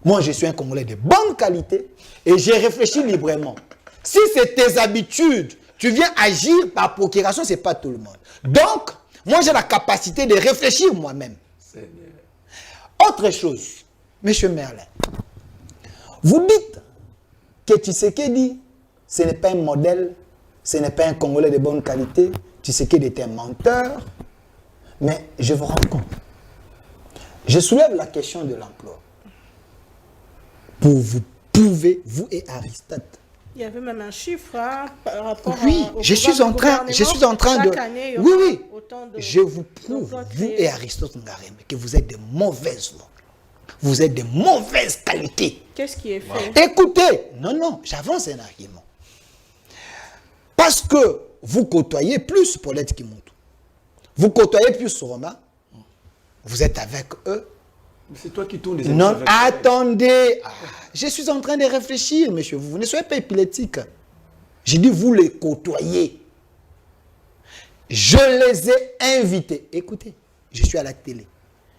Moi je suis un Congolais de bonne qualité et j'ai réfléchi librement. Si c'est tes habitudes, tu viens agir par procuration, ce n'est pas tout le monde. Donc, moi j'ai la capacité de réfléchir moi-même. Autre chose, Monsieur Merlin, vous dites que Tshisekedi, ce n'est pas un modèle, ce n'est pas un Congolais de bonne qualité, Tshisekedi est un menteur, mais je vous rends compte. Je soulève la question de l'emploi. Vous et Aristote. Il y avait même un chiffre par rapport je suis en train de... Année, oui. Je vous prouve, vous et Aristote Ngarembe, que vous êtes de mauvaises voix. Vous êtes de mauvaise qualité. Qu'est-ce qui est fait? Écoutez, non, j'avance un argument. Parce que vous côtoyez plus Paulette Kimontou. Vous côtoyez plus Roma. Vous êtes avec eux. C'est toi qui tournes les Non, attendez. Je suis en train de réfléchir, monsieur. Vous ne soyez pas épileptique. J'ai dit, vous les côtoyez. Je les ai invités. Écoutez, je suis à la télé.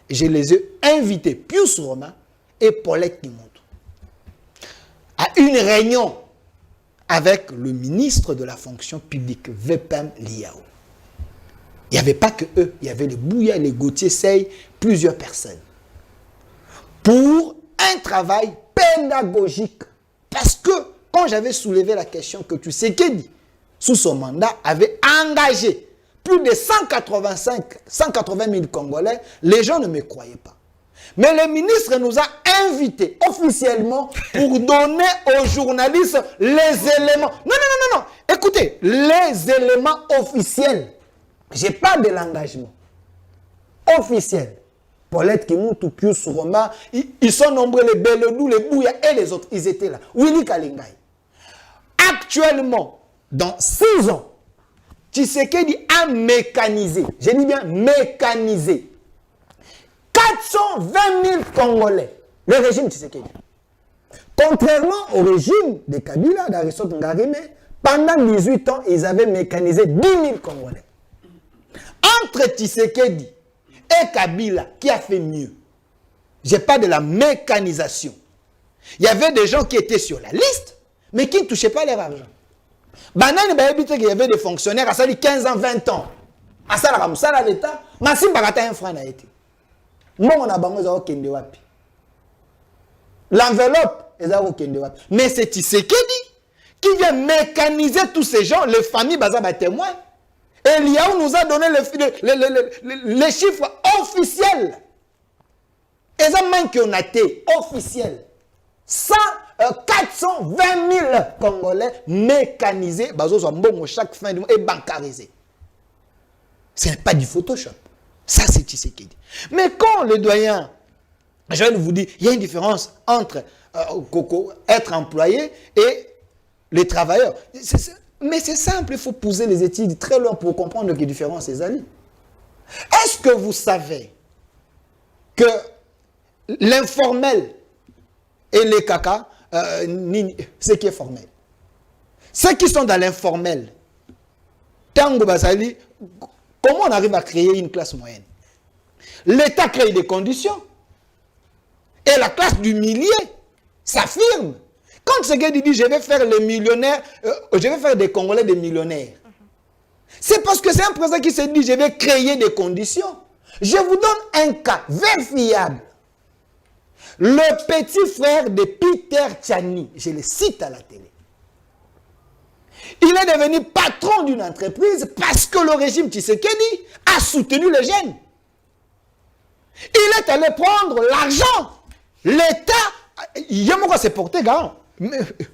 Je les ai invités, Pius Roma et Paulette Kimontou, à une réunion avec le ministre de la fonction publique, VPM Liao. Il n'y avait pas que eux. Il y avait les Bouya, les Gauthier Sey, plusieurs personnes. Pour un travail pédagogique. Parce que quand j'avais soulevé la question que Tshisekedi, sous son mandat, avait engagé plus de 180 000 Congolais, les gens ne me croyaient pas. Mais le ministre nous a invités officiellement pour donner aux journalistes les éléments. Non. Écoutez, les éléments officiels. Je parle de l'engagement officiel. Paulette Kimontou, Pius Roma, ils sont nombreux, les Beledou, les Bouya et les autres, ils étaient là. Willy Kalingai. Actuellement, dans 6 ans, Tshisekedi a mécanisé, je dis bien mécanisé, 420 000 Congolais, le régime Tshisekedi. Contrairement au régime de Kabila, d'Aristote Ngarime, pendant 18 ans, ils avaient mécanisé 10 000 Congolais. Entre Tshisekedi et Kabila, qui a fait mieux? Je parle de la mécanisation. Il y avait des gens qui étaient sur la liste, mais qui ne touchaient pas leur argent. Banane, il y avait des fonctionnaires à ça 15 ans, 20 ans. À ça, l'État, mais si bagata un franc n'a été. Moi, on a bango za okende wapi. L'enveloppe est à okende wapi. Mais c'est Tshisekedi qui vient mécaniser tous ces gens, les familles bazaba témoins. Et Liao nous a donné les chiffres officiels. Et ça manque qu'on a été officiel. 420 000 Congolais mécanisés, chaque fin du mois et bancarisés. Ce n'est pas du Photoshop. Ça, c'est Tshisekedi. Mais quand le doyen, je vous dis, il y a une différence entre être employé et les travailleurs. Mais c'est simple, il faut poser les études très loin pour comprendre qu'il y a une différence, les amis. Est-ce que vous savez que l'informel et les caca, ce qui est formel, ceux qui sont dans l'informel, Tango Basali, comment on arrive à créer une classe moyenne? L'État crée des conditions. Et la classe du milieu s'affirme. Quand ce gars dit, je vais faire les millionnaires, je vais faire des Congolais des millionnaires. C'est parce que c'est un président qui se dit, je vais créer des conditions. Je vous donne un cas vérifiable. Le petit frère de Peter Tchani, je le cite à la télé. Il est devenu patron d'une entreprise parce que le régime Tshisekedi a soutenu les jeunes. Il est allé prendre l'argent. L'État, il s'est porté garant.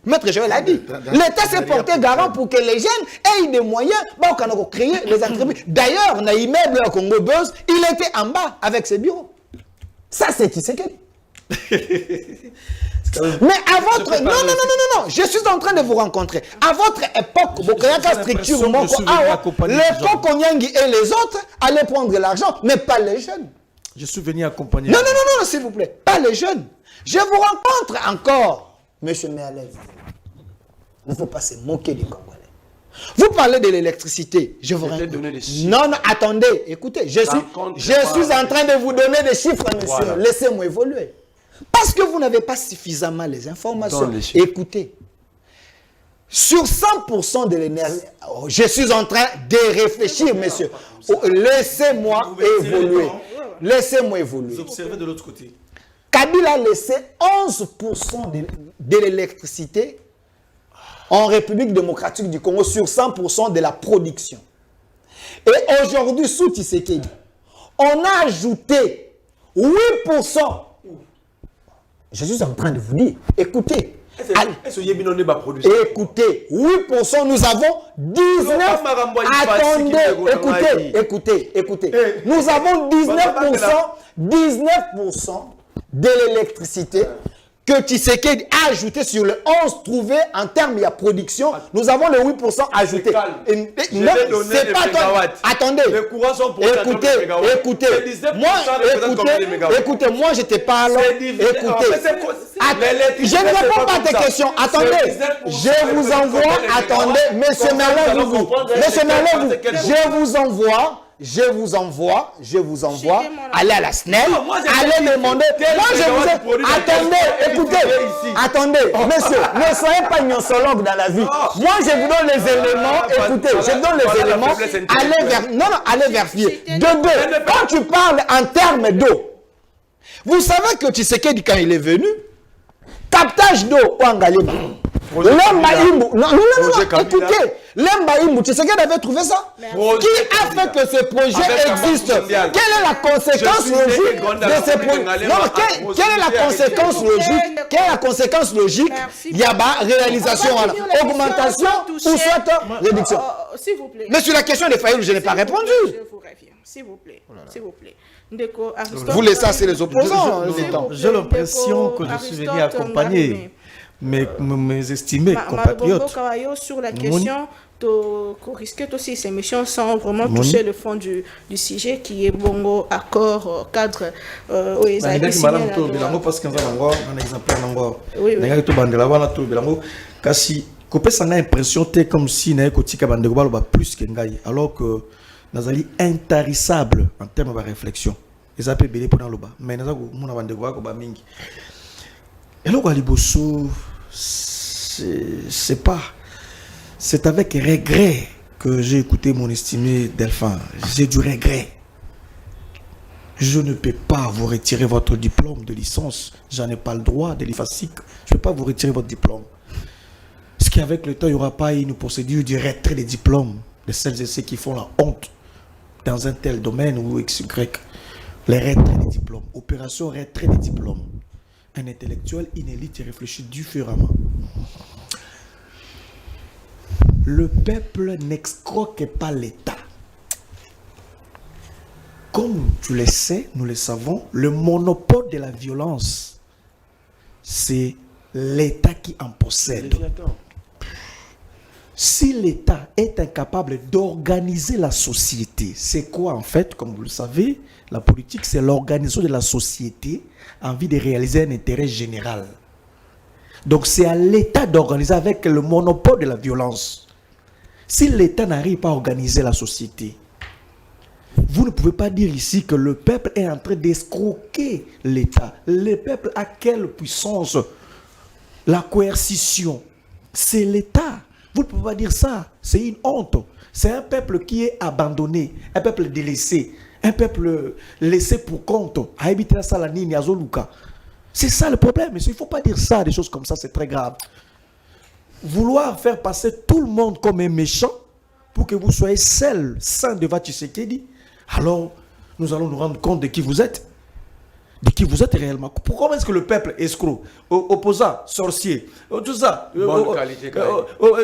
Maître Joël l'a dit. L'État s'est porté garant pour que les jeunes aient des moyens pour créer les entreprises. D'ailleurs, dans l'immeuble à Congo Buzz, il était en bas avec ses bureaux. Ça, c'est Tshisekedi. Mais à votre... Non, je suis en train de vous rencontrer. À votre époque, l'époque Onyangi et les autres allaient prendre l'argent, mais pas les jeunes. Je suis venu accompagner... Non, s'il vous plaît, pas les jeunes. Je vous rencontre encore, monsieur Merlez. Il ne faut pas se moquer des Congolais. Vous parlez de l'électricité. Je vous rencontre. Non, attendez, écoutez, je suis en train de vous donner des chiffres, monsieur. Voilà. Laissez-moi évoluer. Parce que vous n'avez pas suffisamment les informations. Écoutez, sur 100% de l'énergie, je suis en train de réfléchir, monsieur. Laissez-moi évoluer. laissez-moi évoluer. Vous observez de l'autre côté. Kabila a laissé 11% de l'électricité en République démocratique du Congo sur 100% de la production. Et aujourd'hui, sous Tshisekedi, on a ajouté 8%. Je suis en train de vous dire, écoutez. Écoutez, 8%, nous avons 19%. Écoutez. Nous avons 19% de l'électricité que Tshisekedi a ajouté sur le 11 trouvé en termes de production. Nous avons le 8% ajouté. Non, c'est pas toi. Attendez. Écoutez, moi je te parle. Écoutez. Je ne réponds pas à tes questions. Attendez. Je vous envoie. Attendez. Monsieur Merlin, je vous envoie, allez à la SNEL, allez demander. Moi, je vous ai... Attendez, messieurs, ne soyez pas gnosologues dans la vie. Moi, je vous donne les éléments, écoutez, je vous donne les éléments, allez vérifier. De deux, quand tu parles en termes d'eau, vous savez que Tshisekedi, quand il est venu, captage d'eau, Ouangalema. Écoutez, l'Embaïmou, tu sais qu'elle avait trouvé ça? Qui a fait que ce projet existe? Quelle est la conséquence logique de ce projet? Non, quelle est la conséquence logique? Quelle est la conséquence logique? Il y a réalisation, augmentation ou soit réduction. S'il vous plaît. Mais sur la question des Fayoul, je n'ai pas répondu. Je vous reviens, s'il vous plaît. Vous laissez ça, c'est les opposants. J'ai l'impression que je suis venu accompagner mes estimés compatriotes. Sur la question, qu'on risque aussi ces missions sans vraiment toucher le fond du sujet qui est bongo accord cadre impression comme si plus que alors que nazali intarissable en termes de réflexion. Les appels belé pour dans le bas, mais nous avons mon avant de mingi. Et là, c'est pas. C'est avec regret que j'ai écouté mon estimé Delphin. J'ai du regret. Je ne peux pas vous retirer votre diplôme de licence. J'en ai pas le droit de l'IFASIC. Je ne peux pas vous retirer votre diplôme. Parce qu'avec le temps, il n'y aura pas une procédure de retrait des diplômes de celles et ceux qui font la honte dans un tel domaine ou XY. Les retraits des diplômes. Opération retrait des diplômes. Un intellectuel inélite et réfléchit différemment. Le peuple n'excroque pas l'État. Comme tu le sais, nous le savons, le monopole de la violence, c'est l'État qui en possède. Si l'État est incapable d'organiser la société, c'est quoi en fait? Comme vous le savez, la politique, c'est l'organisation de la société en vue de réaliser un intérêt général. Donc c'est à l'État d'organiser avec le monopole de la violence. Si l'État n'arrive pas à organiser la société, vous ne pouvez pas dire ici que le peuple est en train d'escroquer l'État. Le peuple a quelle puissance? La coercition, c'est l'État. Vous ne pouvez pas dire ça. C'est une honte. C'est un peuple qui est abandonné, un peuple délaissé, un peuple laissé pour compte. C'est ça le problème. Il ne faut pas dire ça, des choses comme ça, c'est très grave. Vouloir faire passer tout le monde comme un méchant pour que vous soyez seul, saint devant Tshisekedi, alors nous allons nous rendre compte de qui vous êtes. De qui vous êtes réellement. Pourquoi est-ce que le peuple est escroc, opposant, sorcier, tout ça,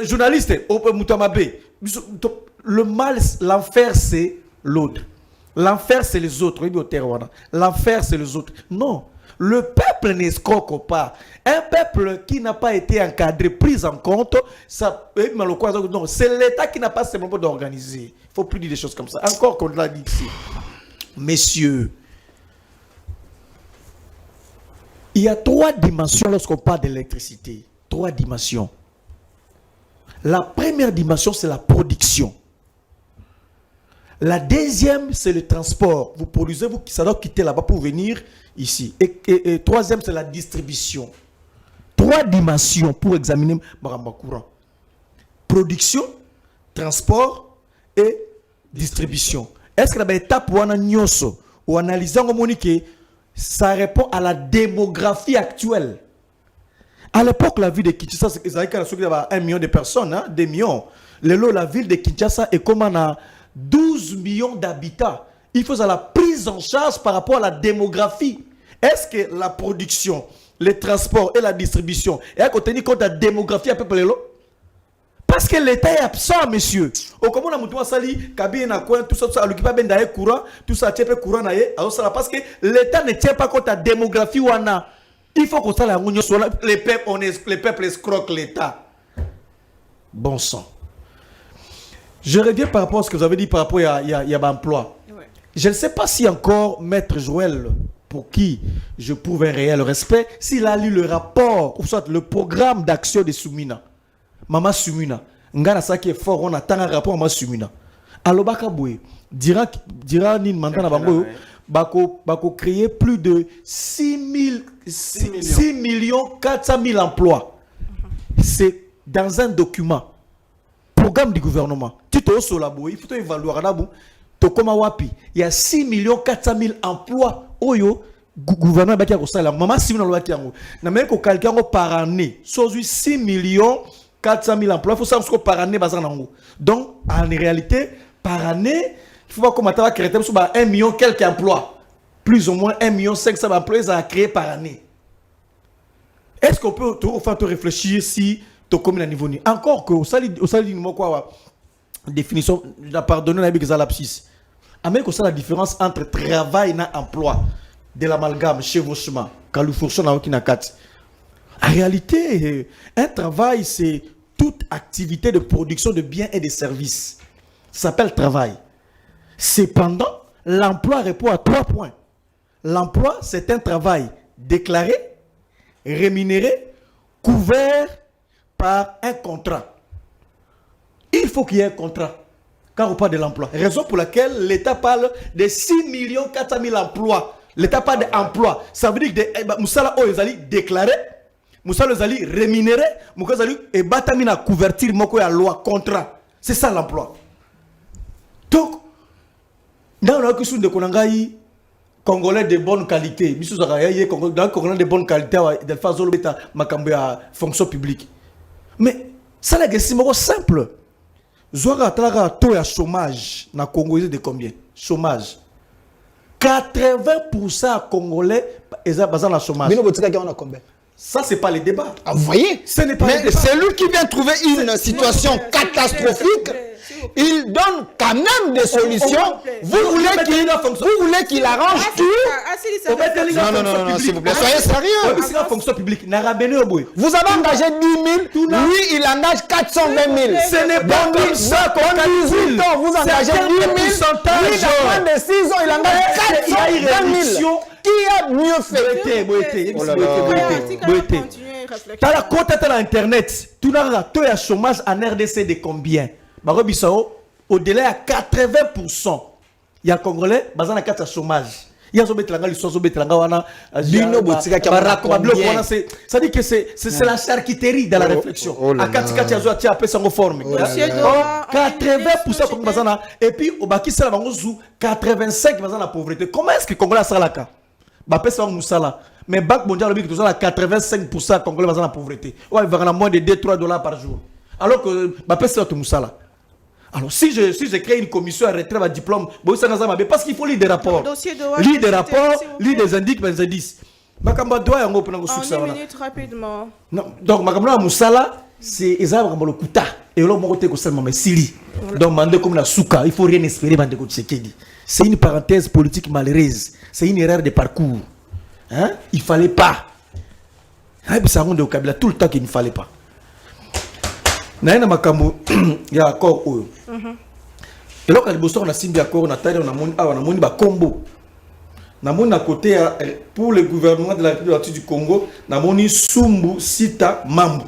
journaliste, Moutamabé, le mal, l'enfer c'est l'autre. L'enfer c'est les autres. L'enfer c'est les autres. Non. Le peuple n'escroque pas. Un peuple qui n'a pas été encadré, pris en compte, non, c'est l'État qui n'a pas simplement d'organiser. Il ne faut plus dire des choses comme ça. Encore qu'on l'a dit ici. Messieurs, il y a 3 dimensions lorsqu'on parle d'électricité. 3 dimensions. La première dimension, c'est la production. La deuxième, c'est le transport. Vous produisez, ça doit quitter là-bas pour venir ici. Et troisième, c'est la distribution. 3 dimensions pour examiner Maramba Courant. Production, transport et distribution. Est-ce que la étape où on a nyoso ou analysant que ça répond à la démographie actuelle. À l'époque, la ville de Kinshasa, c'est 1 million de personnes, hein, 2 millions. La ville de Kinshasa est comme on a 12 millions d'habitants. Il faut la prise en charge par rapport à la démographie. Est-ce que la production, les transports et la distribution est tenir compte de la démographie à peu près là? Parce que l'État est absent, monsieur. Au comment on a monté sali, Kabi na coin, tout ça, l'occupé ben d'ailleurs courant, tout ça tient peu courant naie, parce que l'État ne tient pas compte de la démographie ou ana. Il faut qu'on sache la réunion sur les peuples escroquent l'État. Bon sang. Je reviens par rapport à ce que vous avez dit par rapport à l'emploi. Ouais. Je ne sais pas si encore Maître Joël, pour qui je prouve un réel respect, s'il a lu le rapport, ou soit le programme d'action de Soumina. Mama Soumina. Ngana ça qui est fort, on attend un rapport Mama Soumina. Alors Bakaboué, dira Nin Mandana Bango, Bako créer plus de 6 400 000 emplois. C'est dans un document. Programme du gouvernement. Tu te sur la boue, il faut évaluer à la boue. Il y a 6 400 000 emplois. Oyo, gouvernement qui a reçu la maman si vous n'avez pas même que quelqu'un par année, soit 6 400 000 emplois, il faut savoir par année. Donc, en réalité, par année, il faut voir comment tu vas créer 1 million quelques emplois. Plus ou moins 1 500 000 emplois à créer par année. Est-ce qu'on peut te réfléchir si tu commune à niveau ni encore que au sali quoi définition la pardonner la big lapsus mais que ça la différence entre travail et emploi de l'amalgame chevauchement quand le fonctionne en réalité un travail c'est toute activité de production de biens et de services. Ça s'appelle travail. Cependant, l'emploi répond à 3 points. L'emploi, c'est un travail déclaré, rémunéré, couvert par un contrat. Il faut qu'il y ait un contrat quand on parle de l'emploi. Raison pour laquelle l'État parle de 6 400 000 emplois. L'État parle d'emploi. Ça veut dire que Moussala Oyezali déclaré, Moussala Oyezali rémunéré, Moussala Oyezali et Batamina couverture moko ya loi contrat. C'est ça l'emploi. Donc, dans la question de Konangaï, Congolais de bonne qualité, dans Congolais de bonne qualité, de façon à fonction publique. Mais ça la question simple. Zouara Tara taux de chômage na Congo de combien? Chômage. 80% Congolais est basé dans le chômage. Ça, c'est pas le débat. Ah, vous voyez? Ce n'est pas mais c'est lui qui vient trouver une situation catastrophique. Il donne quand même des solutions. Vous voulez qu'il arrange tout? Non, s'il vous plaît, soyez sérieux. C'est la fonction publique. Vous avez engagé 10 000, lui, il engage 420 000. Ce n'est pas comme ça qu'on 18 ans, vous engagez 10 000, lui, dans moins de 6 ans, il engage 420 000. Qui a mieux fait? Tu as la compte à l'internet. Tu as le taux de chômage en RDC de combien? Au-delà de 80%, il y a Congolais basé dans le chômage. Il y a ça dit que c'est la charcuterie dans la réflexion. À 80% comme bazana et puis au baki ça va 85 dans la pauvreté. Comment est-ce que Congolais ça la cas? Ba pesa musala. Mais Banque mondiale dit que tout ça 85% Congolais dans la pauvreté. Ouais, il va gagner moins de 2-3 $ par jour. Alors que ba pesa tout musala. Alors, si je crée une commission à retrait à diplôme, parce qu'il faut lire des rapports. Lire des rapports, lire des indices. Makamba doit y avoir un minute rapidement. Non, donc, Makamba Moussala, c'est Ezra le Kuta. Et là, on va seulement mais Sili. Donc, Mande comme la Souka, il ne faut rien espérer, Mande Kotsekedi. C'est une parenthèse politique malheureuse. C'est une erreur de parcours. Hein? Il ne fallait pas. Ça rend au Kabila tout le temps qu'il ne fallait pas. Naina makambo ya accord oyo. Et là quand le bosseur on a signé accord on a taillé on a moni ba combo. Na moni à côté pour le gouvernement de la République du Congo, na moni Sumbu Sita Mambu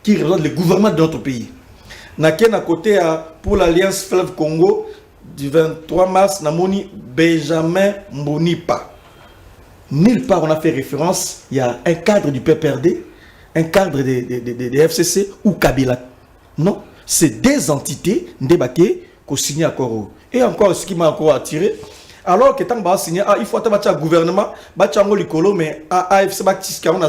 qui représente le gouvernement de notre pays. Na ken à côté pour l'Alliance Fleuve Congo du 23 mars na moni Benjamin Mbonipa. Nulle part on a fait référence, il y a un cadre du PPRD, un cadre de FCC ou Kabila. Non, c'est des entités débaquées qu'on signe accord. Et encore, ce qui m'a encore attiré, Alors que tant que signé, il faut avoir un gouvernement, un likolo, mais AFC, on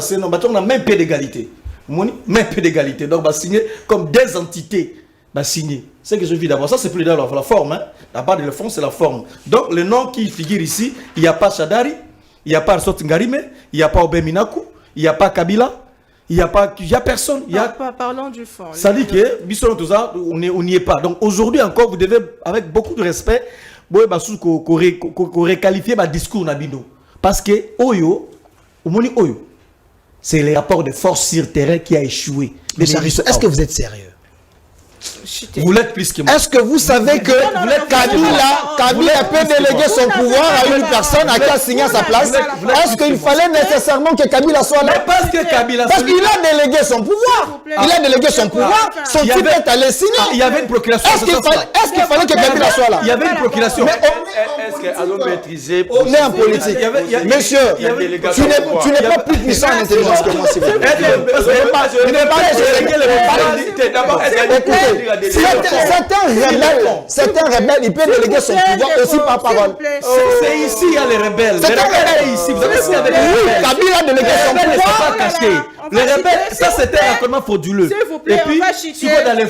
a même peu d'égalité. Même peu d'égalité. Donc, signer comme des entités. Signer. C'est ce que je vis d'abord. Ça, c'est plus la forme. Hein. La barre de le fond, c'est la forme. Donc, le nom qui figure ici, il n'y a pas Shadari, il n'y a pas Arsot Ngarime, il n'y a pas Obeminaku, il n'y a pas Kabila, il n'y a personne. Parlons du fond. Ça dit que, on n'y est pas. Donc, aujourd'hui encore, vous devez, avec beaucoup de respect, requalifier le discours Nabino. Parce que, c'est le rapport de force sur terrain qui a échoué. Est-ce que vous êtes sérieux? Vous l'êtes plus que moi. Est-ce que vous savez que Kabila peut déléguer son pouvoir à une personne à qui a signé à sa place? Est-ce qu'il fallait nécessairement que Kabila soit là? Parce qu'il a délégué son pouvoir. Il a délégué son pouvoir. Son type est allé signer. Il y avait une procuration. Est-ce qu'il fallait que Kabila soit là? Il y avait une procuration. Est-ce qu'elle a maîtrisé? On est en politique. Monsieur, tu n'es pas plus puissant en intelligence que moi, s'il vous plaît. Certains rebelles, ils peuvent déléguer son pouvoir aussi par parole. C'est ici, il y a les rebelles. Les rebelles ici. Vous avez signé avec les rebelles. Kabila a délégué son pouvoir. Les rebelles, ça c'était un racontement frauduleux. Et puis, tu vois dans les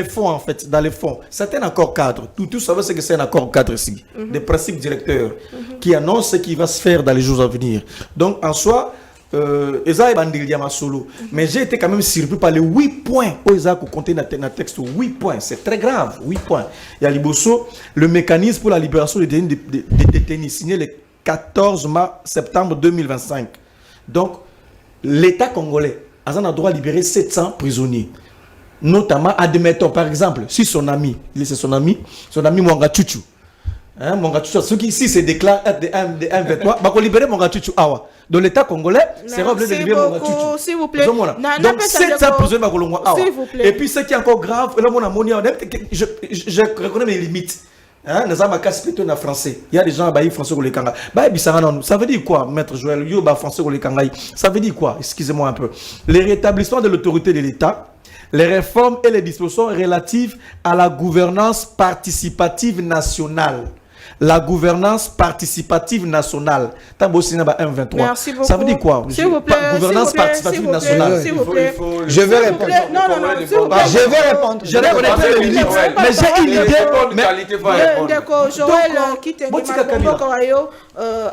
fonds en fait, dans les fonds, c'est un accord cadre. Tout savez ce que c'est un accord cadre ici. Des principes directeurs qui annoncent ce qui va se faire dans les jours à venir. Donc, en soi, mais j'ai été quand même surpris par les 8 points où ils ont compté dans le texte. 8 points, c'est très grave. 8 points. Il y a Liboso, le mécanisme pour la libération des détenus signé le 14 septembre 2025. Donc, l'État congolais a le droit de libérer 700 prisonniers. Notamment, admettons, par exemple, si son ami Mwanga Chuchu, ceux qui se déclarent être des M23, il faut libérer Mwanga Chuchu. Donc l'État congolais sera obligé de libérer Mwanga Chuchu. S'il vous plaît. Donc 700 prisonniers s'il vous plaît. Et puis ce qui est encore grave, je reconnais mes limites. Nous avons un français. Il y a des gens qui sont français. Ça veut dire quoi, maître Joël? Ça veut dire quoi? Excusez-moi un peu. Le rétablissement de l'autorité de l'État, les réformes et les dispositions relatives à la gouvernance participative nationale. La gouvernance participative nationale. Merci beaucoup. Ça veut dire quoi? S'il vous plaît, gouvernance participative nationale. S'il vous plaît. Je vais répondre. Je vais répondre. Je vais répondre les limites. Mais j'ai une idée. D'accord, Joël, qui te demande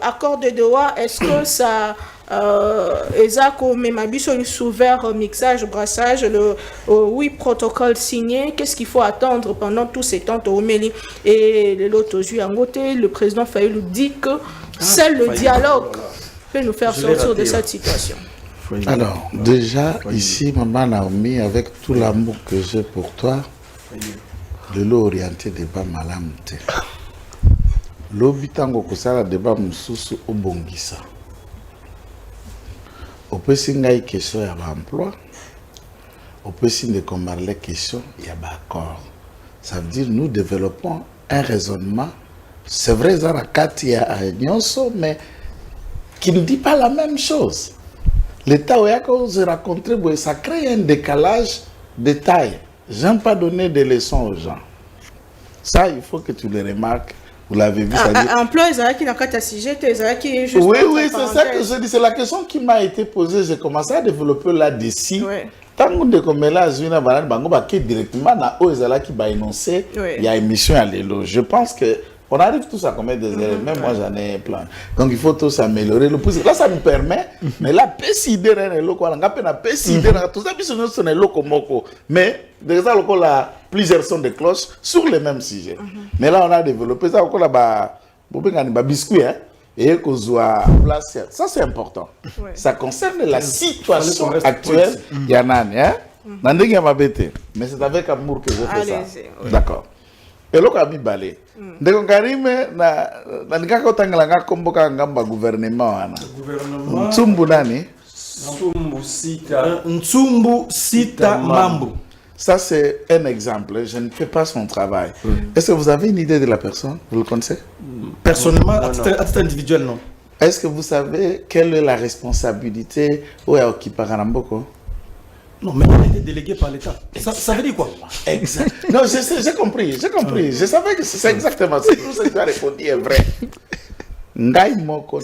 accord de droit, est-ce que ça Ezako Memabiso il s'ouvert mixage, brassage, oui protocole signé, qu'est-ce qu'il faut attendre pendant tous ces temps au Meli et l'autre juillet en côté, le président Fayulu dit que seul le dialogue peut nous faire sortir de cette situation. Alors, déjà, ici, Maman Naomi, avec tout l'amour que j'ai pour toi, de l'eau orienté débat malamte. L'obitango kosala débat mususu obongisa. On peut signer question à l'emploi, on peut signer comme les questions, il y a accord. Ça veut dire nous développons un raisonnement. C'est vrai, Zarakati a Nyonso, mais qui ne dit pas la même chose. L'État où se rencontrer, ça crée un décalage de taille. J'aime pas donner des leçons aux gens. Ça, il faut que tu le remarques. Vous l'avez vu, ça dit... Emploi, qui n'a pas sujet, qui juste... Oui, c'est ça que je dis. C'est la question qui m'a été posée. J'ai commencé à développer là-dessus. Tant que de comme là, je viens directement dans Ozala qui va énoncer. Il y a émission à l'élo. Je pense que on arrive tous à commettre des erreurs. Même moi, j'en ai plein. Donc, il faut tous s'améliorer. Là, ça nous permet. Mais là, PCD, tout ça, mais déjà, plusieurs sons de cloches sur les mêmes sujets. Mais là, on a développé ça. Biscuit, et qu'on soit place. Ça, c'est important. Ça concerne la situation actuelle. Il y en a, mais c'est avec amour que je fais ça. D'accord. Et là, on a balé. Donc, Karim, na nikako tangalanga komboka ngamba gouvernement. Ntsumbu nani? Ntsumbu Sita Mambu. Ça, c'est un exemple. Je ne fais pas son travail. Est-ce que vous avez une idée de la personne? Vous le connaissez? Personnellement, à titre individuel, non. Est-ce que vous savez quelle est la responsabilité où est occupé Ramboko? Non, mais il a été délégué par l'État. Ça veut dire quoi? Exact. Non, j'ai compris. Je savais que c'est exactement ça. Tout ce que tu as répondu est vrai. Ngai Moko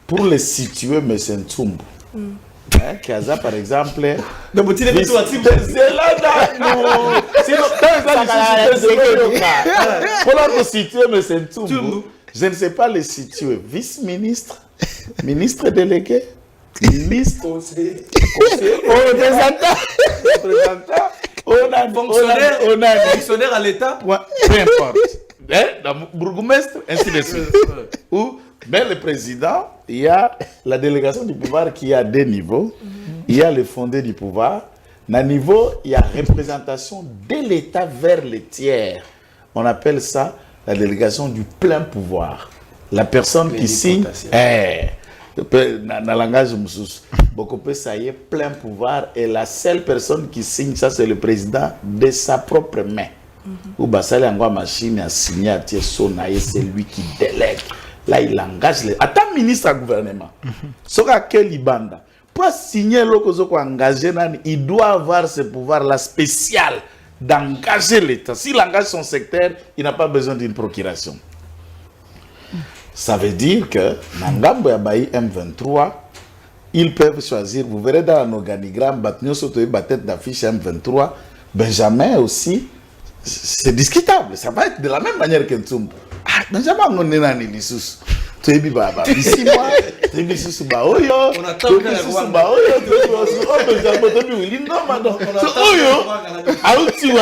pour le situer, M. Ntsumbu, qui a par exemple. Mais vous tirez tout à c'est là, non. Pour le situer, M. Ntsumbu, je ne sais pas le situer. Vice-ministre, ministre délégué, ministre, conseiller, fonctionnaire à l'État. Peu importe. Bourgmestre, ainsi de suite. Mais le président, il y a la délégation du pouvoir qui a deux niveaux. Il y a le fondé du pouvoir. Dans niveau, il y a représentation de l'État vers les tiers. On appelle ça la délégation du plein pouvoir. La personne qui signe, dans le langage moussous, beaucoup ça y est, plein pouvoir. Et la seule personne qui signe, ça c'est le président de sa propre main. Ou basali angwa machine à signer à c'est lui qui délègue. Là il engage les attends ministre à gouvernement. Soka quel ibanda pour signer l'oko engagé il doit avoir ce pouvoir là spécial d'engager l'État. S'il engage son secteur, il n'a pas besoin d'une procuration. Ça veut dire que Nangambo Yabaï M23, ils peuvent choisir, vous verrez dans l'organigramme, Batnio Sotoé, tête d'affiche M23, Benjamin aussi. C'est discutable, ça va être de la même manière que Ntsumbu. Ah, Benjamin, on est dans les lissous. Tu es biba, ici moi, tu es lissous, bah, oh yo, on attend que la Rwanda. Bah, oh yo, tu es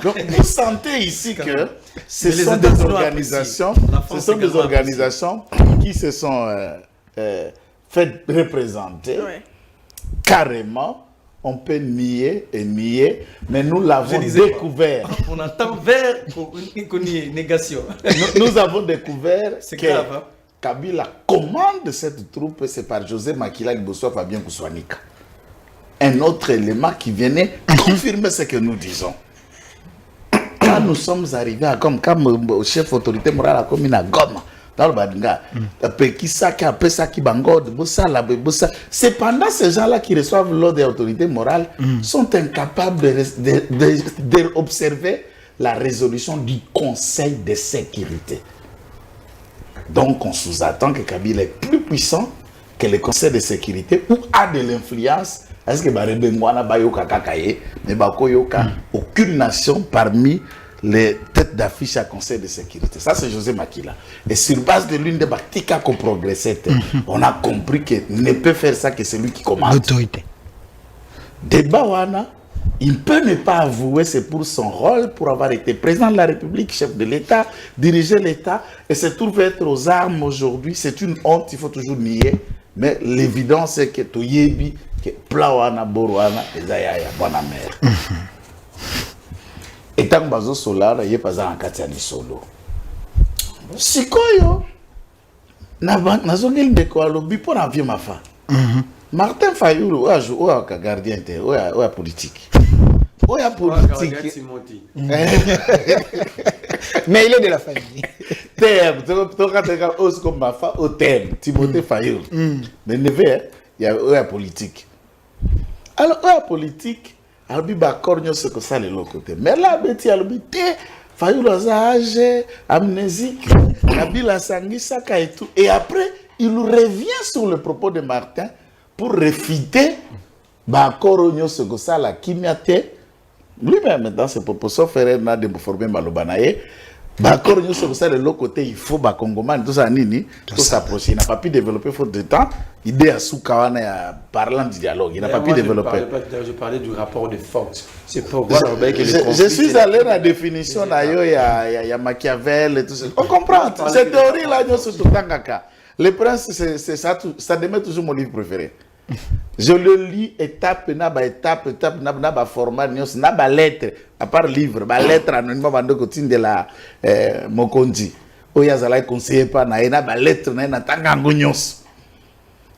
donc, vous sentez ici que ce sont des organisations, qui se sont fait représenter carrément. On peut nier et nier, mais nous l'avons découvert. On attend vers qu'on y négation. Nous avons découvert que grave, hein? Kabila commande cette troupe, c'est par José Makila Liboso Fabien Kouswanika. Un autre élément qui venait confirmer ce que nous disons. Quand nous sommes arrivés à Goma, comme chef autorité morale à commune à Goma, dans le Badinga, c'est pendant ces gens-là qui reçoivent l'ordre des autorités morales sont incapables d'observer la résolution du Conseil de sécurité. Donc on sous-attend que Kabila est plus puissant que le Conseil de sécurité ou a de l'influence. Est-ce que aucune nation parmi les têtes d'affiche à Conseil de sécurité. Ça, c'est José Makila. Et sur base de l'une des bactiques qu'on progressait, on a compris qu'il ne peut faire ça que celui qui commande. L'autorité. Debawana, il peut ne pas avouer, c'est pour son rôle, pour avoir été président de la République, chef de l'État, diriger l'État, et se trouve être aux armes aujourd'hui. C'est une honte, il faut toujours nier. Mais l'évidence, c'est que Toyebi, que Plawana, Borwana, et Zayaya, bonne mère. Et tant que bazo solar, il y a pas un katiani solo. Sikoyo, nazongeli ndeko alobi pour na vie ma fa. Martin Fayulu, oya gardien te, oya politique. Oya politique. Mais il est de la famille. Terme, tu as aussi comme ma fa au terme, Timothée Fayulu. Mais neveu, il y a oya politique. Alors oya politique. Albi bakornyo ce que ça les côté. Mais là, Betty albi te Fayulu âgé, amnésique, Kabila Sangisaka et tout. Et après, il revient sur le propos de Martin pour réfuter bakornyo ce que ça la kimiate. Lui-même maintenant ses propos sauf erreur n'a de former malobanaye. Bakor nous sommes ça de l'autre côté, il faut Bakongomani, tout ça nini, tout s'approcher. Il n'a pas pu développer faute de temps. Idée à Soukawana parlant du dialogue, il n'a pas pu développer. Je parlais du rapport de force. C'est pour voir que je suis allé dans la définition il y a Machiavel et tout ça. On comprend. Cette théorie là, nous sommes tout le temps. Le prince, c'est ça, ça demeure toujours mon livre préféré. Je le lis étape naba format naba lettre à part livre ba lettre anonyme bando kotinde la Mokonzi oyazala conseiller pas na ba lettre na tanga ngonyos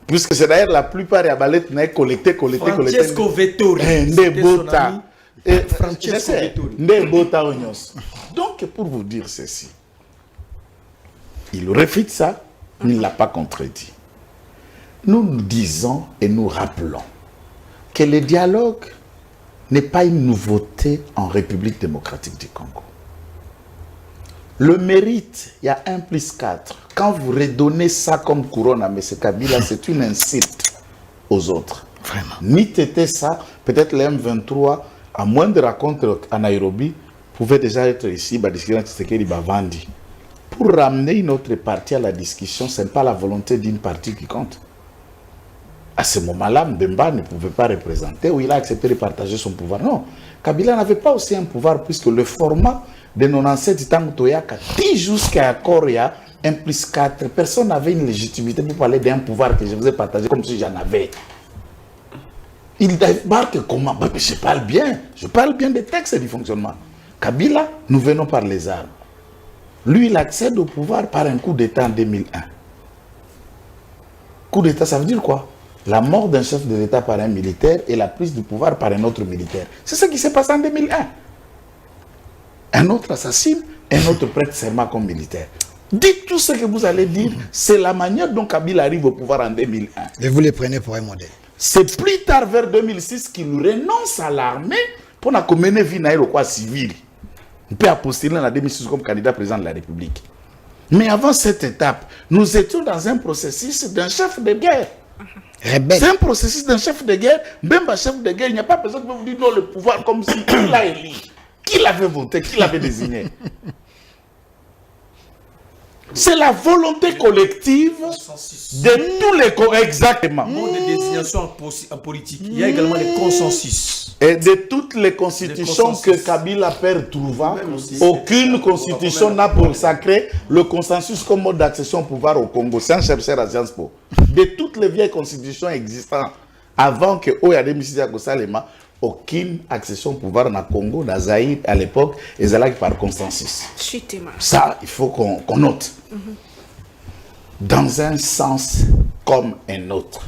puisque c'est d'ailleurs la plupart ya ba lettre na collecté Francesco Vettori ndebota Francesco Vettori ndebota onyos. Donc pour vous dire ceci, il refute ça, il ne l'a pas contredit. Nous nous disons et nous rappelons que le dialogue n'est pas une nouveauté en République démocratique du Congo. Le mérite, il y a 1+4. Quand vous redonnez ça comme couronne à M. Kabila, c'est une insulte aux autres. Vraiment. Ni t'était ça, peut-être le M23, à moins de rencontres à Nairobi, pouvait déjà être ici, pour ramener une autre partie à la discussion, ce n'est pas la volonté d'une partie qui compte. À ce moment-là, Mbemba ne pouvait pas représenter ou il a accepté de partager son pouvoir. Non, Kabila n'avait pas aussi un pouvoir puisque le format de 97 Tango Toyaka, jusqu'à Korea, 1+4, personne n'avait une légitimité pour parler d'un pouvoir que je vous ai partagé comme si j'en avais. Il débarque comment? Je parle bien des textes et du fonctionnement. Kabila, nous venons par les armes. Lui, il accède au pouvoir par un coup d'État en 2001. Coup d'État, ça veut dire quoi? La mort d'un chef de l'État par un militaire et la prise du pouvoir par un autre militaire. C'est ce qui s'est passé en 2001. Un autre assassine, un autre prête serment comme militaire. Dites tout ce que vous allez dire, c'est la manière dont Kabila arrive au pouvoir en 2001. Et vous les prenez pour un modèle. C'est plus tard, vers 2006, qu'il renonce à l'armée pour mener vie au quoi civil. On peut postuler en 2006 comme candidat président de la République. Mais avant cette étape, nous étions dans un processus d'un chef de guerre. C'est un processus d'un chef de guerre. Même un chef de guerre, il n'y a pas personne qui peut vous dire non, le pouvoir comme si il l'a élu. Qui l'avait voté, qui l'avait désigné. C'est la volonté collective de tous les... Exactement. Le mode de désignation en politique. Il y a également les consensus. Et de toutes les constitutions que Kabila perd trouvant, aucune constitution n'a consacré le consensus comme mode d'accession au pouvoir au Congo. C'est un chercheur à Sciences Po. De toutes les vieilles constitutions existantes, avant que Oyade Missisi Agosalema, aucune accession au pouvoir dans le Congo, dans Zaïre à l'époque, et c'est là par consensus. Ça, il faut qu'on note. Dans un sens comme un autre.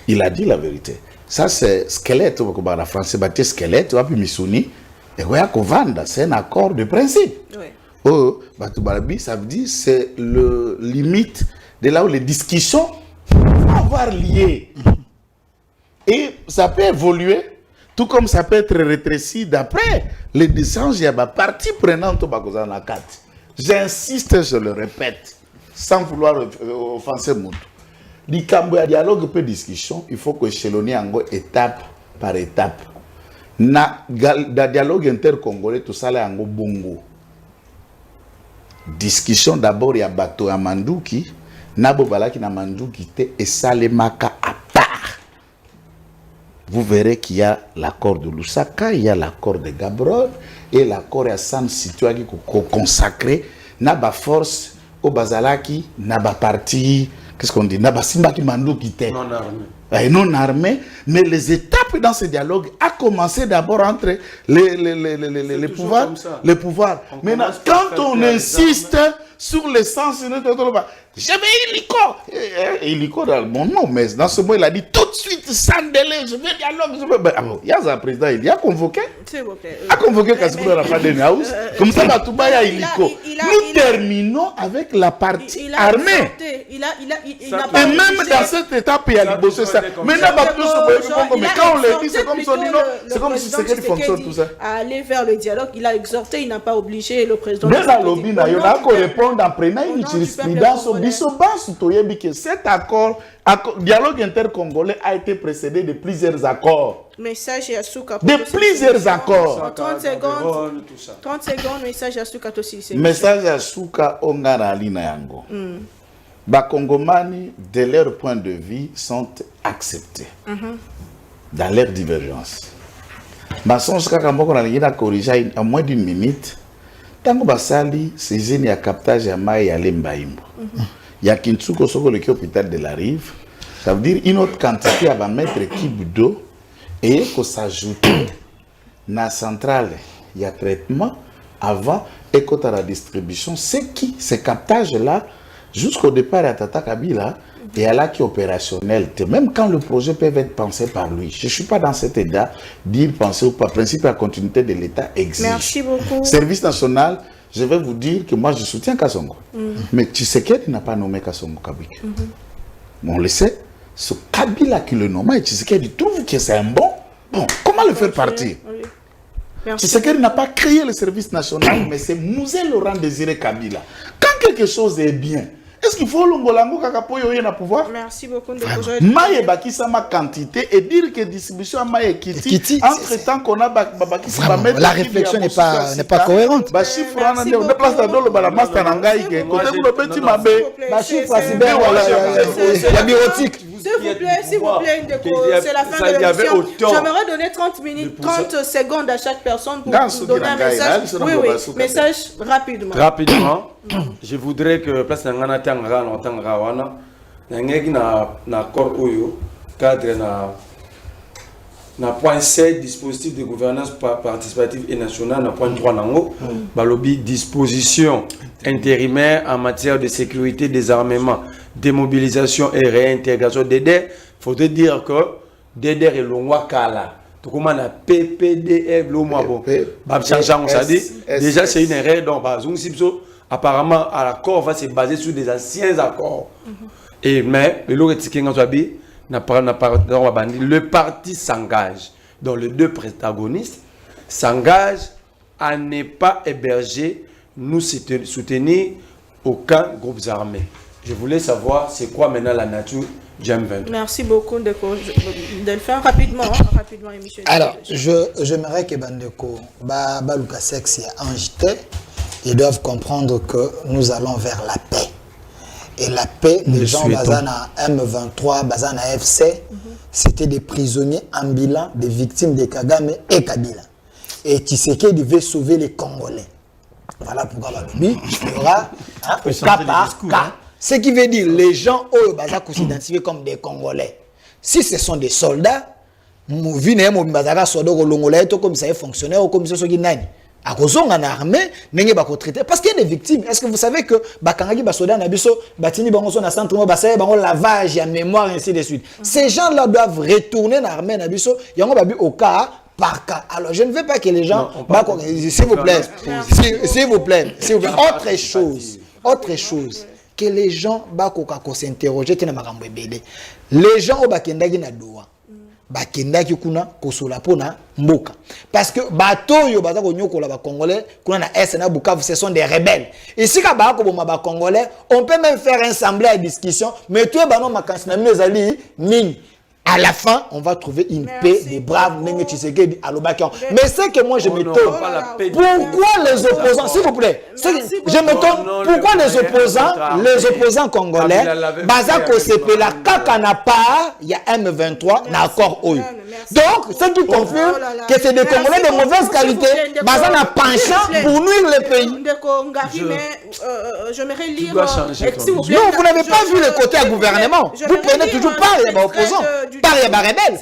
Il a dit la vérité. Ça, c'est squelette, en français, c'est squelette, et puis Missouni, et c'est un accord de principe. Oh, ça veut dire c'est le limite de là où les discussions vont avoir lié. Et ça peut évoluer, tout comme ça peut être rétréci d'après les échanges, il y a une partie prenante au Bakozan la 4. J'insiste, je le répète, sans vouloir offenser Moutou. Du dialogue et discussion, il faut que échelonner en étape par étape. Na dialogue intercongolais, tout ça là en bongo. Discussion d'abord, il y a bateau à Mandouki, Nabo Balaki na Mandouki te et Salemaka à part. Vous verrez qu'il y a l'accord de Lusaka, il y a l'accord de Gaborone et l'accord à San Situagi consacré, Naba force au Bazalaki, Naba parti. Qu'est-ce qu'on dit? Nabasimba qui mandou qui était non armé. Non armé, mais les étapes dans ce dialogue a commencé d'abord entre les pouvoirs. Les pouvoirs. Maintenant, quand on insiste sur l'essence, je vais illico dans mon nom, mais dans ce moment, il a dit tout de suite, sans délai, je veux dialogue. Il y a un président, il a convoqué. Il a convoqué Kassibou dans la fin de House. Comme ça, Batouba, il y a illico. Nous terminons avec la partie armée. Et même dans cette étape, il y a bossé ça. Maintenant, mais quand on le dit, c'est comme son nom. C'est comme si c'était fonctionne tout ça. Aller vers le dialogue, il a exhorté, il n'a pas obligé le président. Mais dans le lobby, il y en a qui répondent en prenant une jurisprudence. Cet accord, dialogue intercongolais a été précédé de plusieurs accords. Message à Souka. De plusieurs accords. 30 secondes, message à Souka aussi. Message à Souka, Ongara Alina Yango. Bakongomani, de leur point de vue, sont acceptés dans leur divergence. Basonge Kakamboko a corrigé en moins d'une minute. Tango Basali, c'est une captage à Maï à Lembaïmbo. Il y a Kintsuko Soko le hôpital de la Rive. Ça veut dire une autre quantité va mettre équipe d'eau et qu'on s'ajoute dans la centrale. Il y a traitement avant et quand à la distribution. C'est qui ces captages-là, jusqu'au départ à Tata Kabila, et à là qui est opérationnel. Même quand le projet peut être pensé par lui. Je ne suis pas dans cet état d'y penser ou pas. Principe à continuité de l'État exige. Merci beaucoup. Service national, je vais vous dire que moi je soutiens Kassongo. Mais Tshisekedi n'a pas nommé Kassongo Kabwik. On le sait. Ce Kabila qui le nomme, Tshisekedi trouve que c'est un bon. Bon, comment le faire partir? Tshisekedi n'a pas créé le service national, mais c'est Mouzé Laurent Désiré Kabila. Quand quelque chose est bien, est-ce qu'il faut l'ongolango kakapoyo yena pouvoir? Merci beaucoup de Maye bakisa ma quantité et dire que distribution à Maye Kiti, entre-temps qu'on a bakisa la réflexion n'est pas cohérente. Ba chiffre on place dans le balance tanangai que côté vous le petit mabe ba chiffre à cyber la bureautique. S'il vous plaît, c'est la fin de l'émission. J'aimerais donner 30 minutes, 30 secondes à chaque personne pour donner un message. Oui, message rapidement. Rapidement, je voudrais que place n'angana tanga n'otanga wana n'angeki na accord oyo cadre na point 7 dispositif de gouvernance participative et nationale na point 3 nango balobi disposition intérimaire en matière de sécurité, désarmement, démobilisation et réintégration DDR. Faudrait dire que DDR est l'ongwa kala. Tout comme on a PPDF le mois bon. Ça dit déjà c'est une erreur donc apparemment à l'accord va se baser sur des anciens accords. Et mais le parti s'engage. Donc les deux protagonistes s'engagent à ne pas héberger, nous soutenir aucun groupe armé. Je voulais savoir c'est quoi maintenant la nature du M23. Merci beaucoup de le faire rapidement, monsieur. Alors, j'aimerais que Bandeko, Baluka Sex et Angité, ils doivent comprendre que nous allons vers la paix. Et la paix, les gens Bazana M23, Bazana FC, c'était des prisonniers ambulants, des victimes de Kagame et Kabila. Et Tshisekedi devait sauver les Congolais. Voilà pourquoi il y aura au cas par cas. Ce qui veut dire les gens s'identifier comme des Congolais. Si ce sont des soldats, comme ça fonctionnaire ou comme ça à cause en armée, n'est pas traité parce qu'il y a des victimes. Est-ce que vous savez que Bakangaki Basoda Nabiso, Batini Bangoso na centre Basaye Bango lavage et mémoire ainsi de suite. Ces gens-là doivent retourner dans l'armée Nabiso, yango babi au cas par cas. Alors je ne veux pas que les gens s'il vous plaît. Autre chose que les gens s'interroger les gens au bakendagi na doa bakendaki kuna kosola pona mboka parce que bato yo baza konyokola ba congolais kuna na est na Bukavu ce sont des rebelles ici ka ba ko boma ba congolais on peut même faire un assemblée à discussion mais toi ba non makansi na ezali nini. À la fin, on va trouver une paix des braves Nenge Tshisekedi à l'Obakian. Mais c'est que moi je me tourne. Pourquoi les opposants, s'il vous plaît, je me tourne. Pourquoi les opposants congolais, Bazako Sepela, Kakana pas, il y a M23, n'a accord OU. Donc, ce qui confirme que c'est des Congolais de mauvaise qualité, Bazan a penchant pour nuire le pays. J'aimerais lire. Non, vous n'avez pas vu le côté gouvernement. Vous prenez toujours pas les opposants.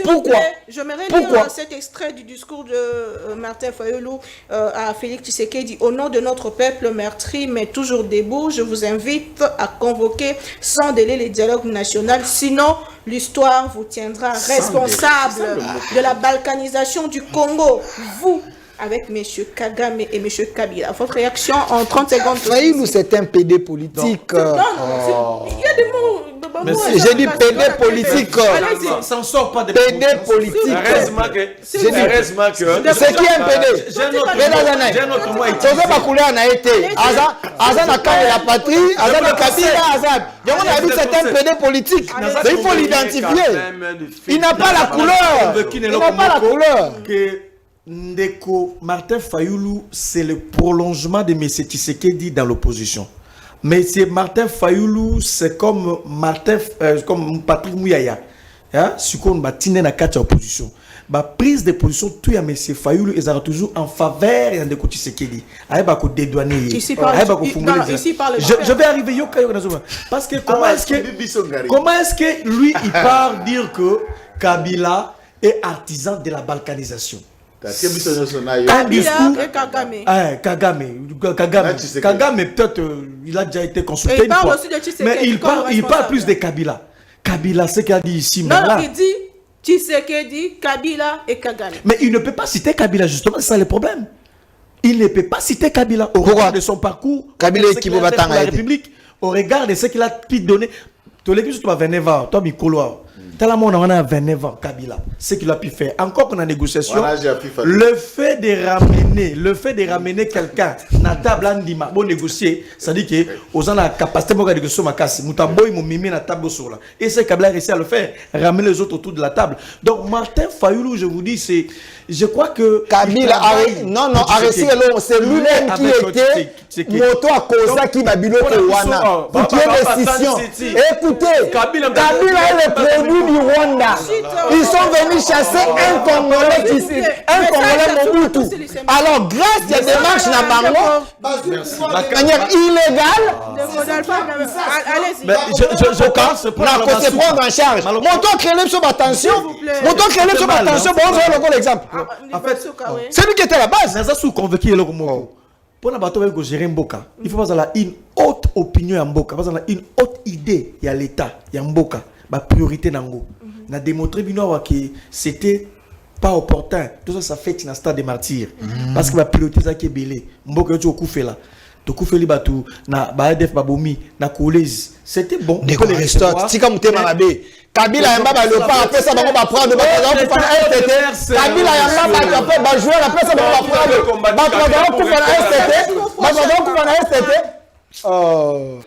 Pourquoi? J'aimerais lire cet extrait du discours de Martin Fayulu à Félix Tshisekedi. Au nom de notre peuple meurtri, mais toujours debout, je vous invite à convoquer sans délai les dialogues nationaux. Sinon, l'histoire vous tiendra responsable de la balkanisation du Congo. Vous, avec M. Kagame et M. Kabila. Votre réaction en 30 secondes. Fayulu, c'est un PD politique. Il y a des mots. J'ai dit PD politique. Ça ne sort pas de PD politique. Heureusement que. C'est qui un PD? J'ai notre mois. C'est pas couleur n'a été. Azan a quand la patrie. Azan a Kabila. Azan. C'est un PD politique. Mais il faut l'identifier. Il n'a pas la couleur. Il n'a pas la couleur. Ndeko Martin Fayulu, c'est le prolongement de M. Tshisekedi dans l'opposition. Mais c'est Martin Fayulu, c'est comme comme Patrick Mouyaya. Si on va tenir la carte opposition, la prise de position, tout à M. Fayulu est toujours en faveur de Ndeko Tshisekedi. Il va dédouaner. Je vais arriver. Parce que comment est-ce que lui il part dire que Kabila est artisan de la balkanisation? Kagame peut-être il a déjà été consulté une fois, mais il parle plus de Kabila. Kabila, c'est qu'il a dit ici. Non, il dit Tshisekedi, Kabila et Kagame. Mais il ne peut pas citer Kabila, justement, c'est ça le problème. Il ne peut pas citer Kabila au regard de son parcours. Kabila qui va pour la République, au regard de ce qu'il a pu donner. Tu l'as vu, tu vas venir voir, toi, Mikolo. Tellement on a 29 ans, Kabila. Ce qu'il a pu faire. Encore qu'on a négociation, le fait de ramener quelqu'un na table andima, bon négocier, ça dit que aux gens la capacité de négocier ma casse, mutaboy mon mimi na table sur là. Et c'est Kabila réussi à le faire, ramener les autres autour de la table. Donc Martin Fayoulou, je vous dis, c'est, je crois que Kabila c'est lui-même qui était moto à cause qui babilo pour Rwanda. Pour qu'il y ait décision. Écoutez, Kabila est le produit du Rwanda. Ils sont venus chasser un Congolais Mobutu. Alors, grâce à des démarches na bango, de manière illégale, je pense pour se prendre en charge. Moto créé sur attention. Moto créé sur attention. Bon, on va le exemple. En fait, c'est lui qui était à la base. Nous avons convaincu le Congo. Pour la bataille de gérer Mboka, il faut avoir une haute opinion à Mboka, une haute idée à l'État, il y a Mboka, ma priorité Nango. On a démontré que c'était pas opportun. Tout ça, ça fait un stade de martyrs. Parce que la priorité, c'est qui est belé. Mboka, tu as coupé là. Tu as coupé là, na Baadef Babomi, na Kolezi. C'était bon. Des restaurants. Si comme tu es malade. Kabila yamba le pas après ça on va prendre pour faire STT. Kabila yamba va jouer après ça on va prendre pour faire STT. Oh.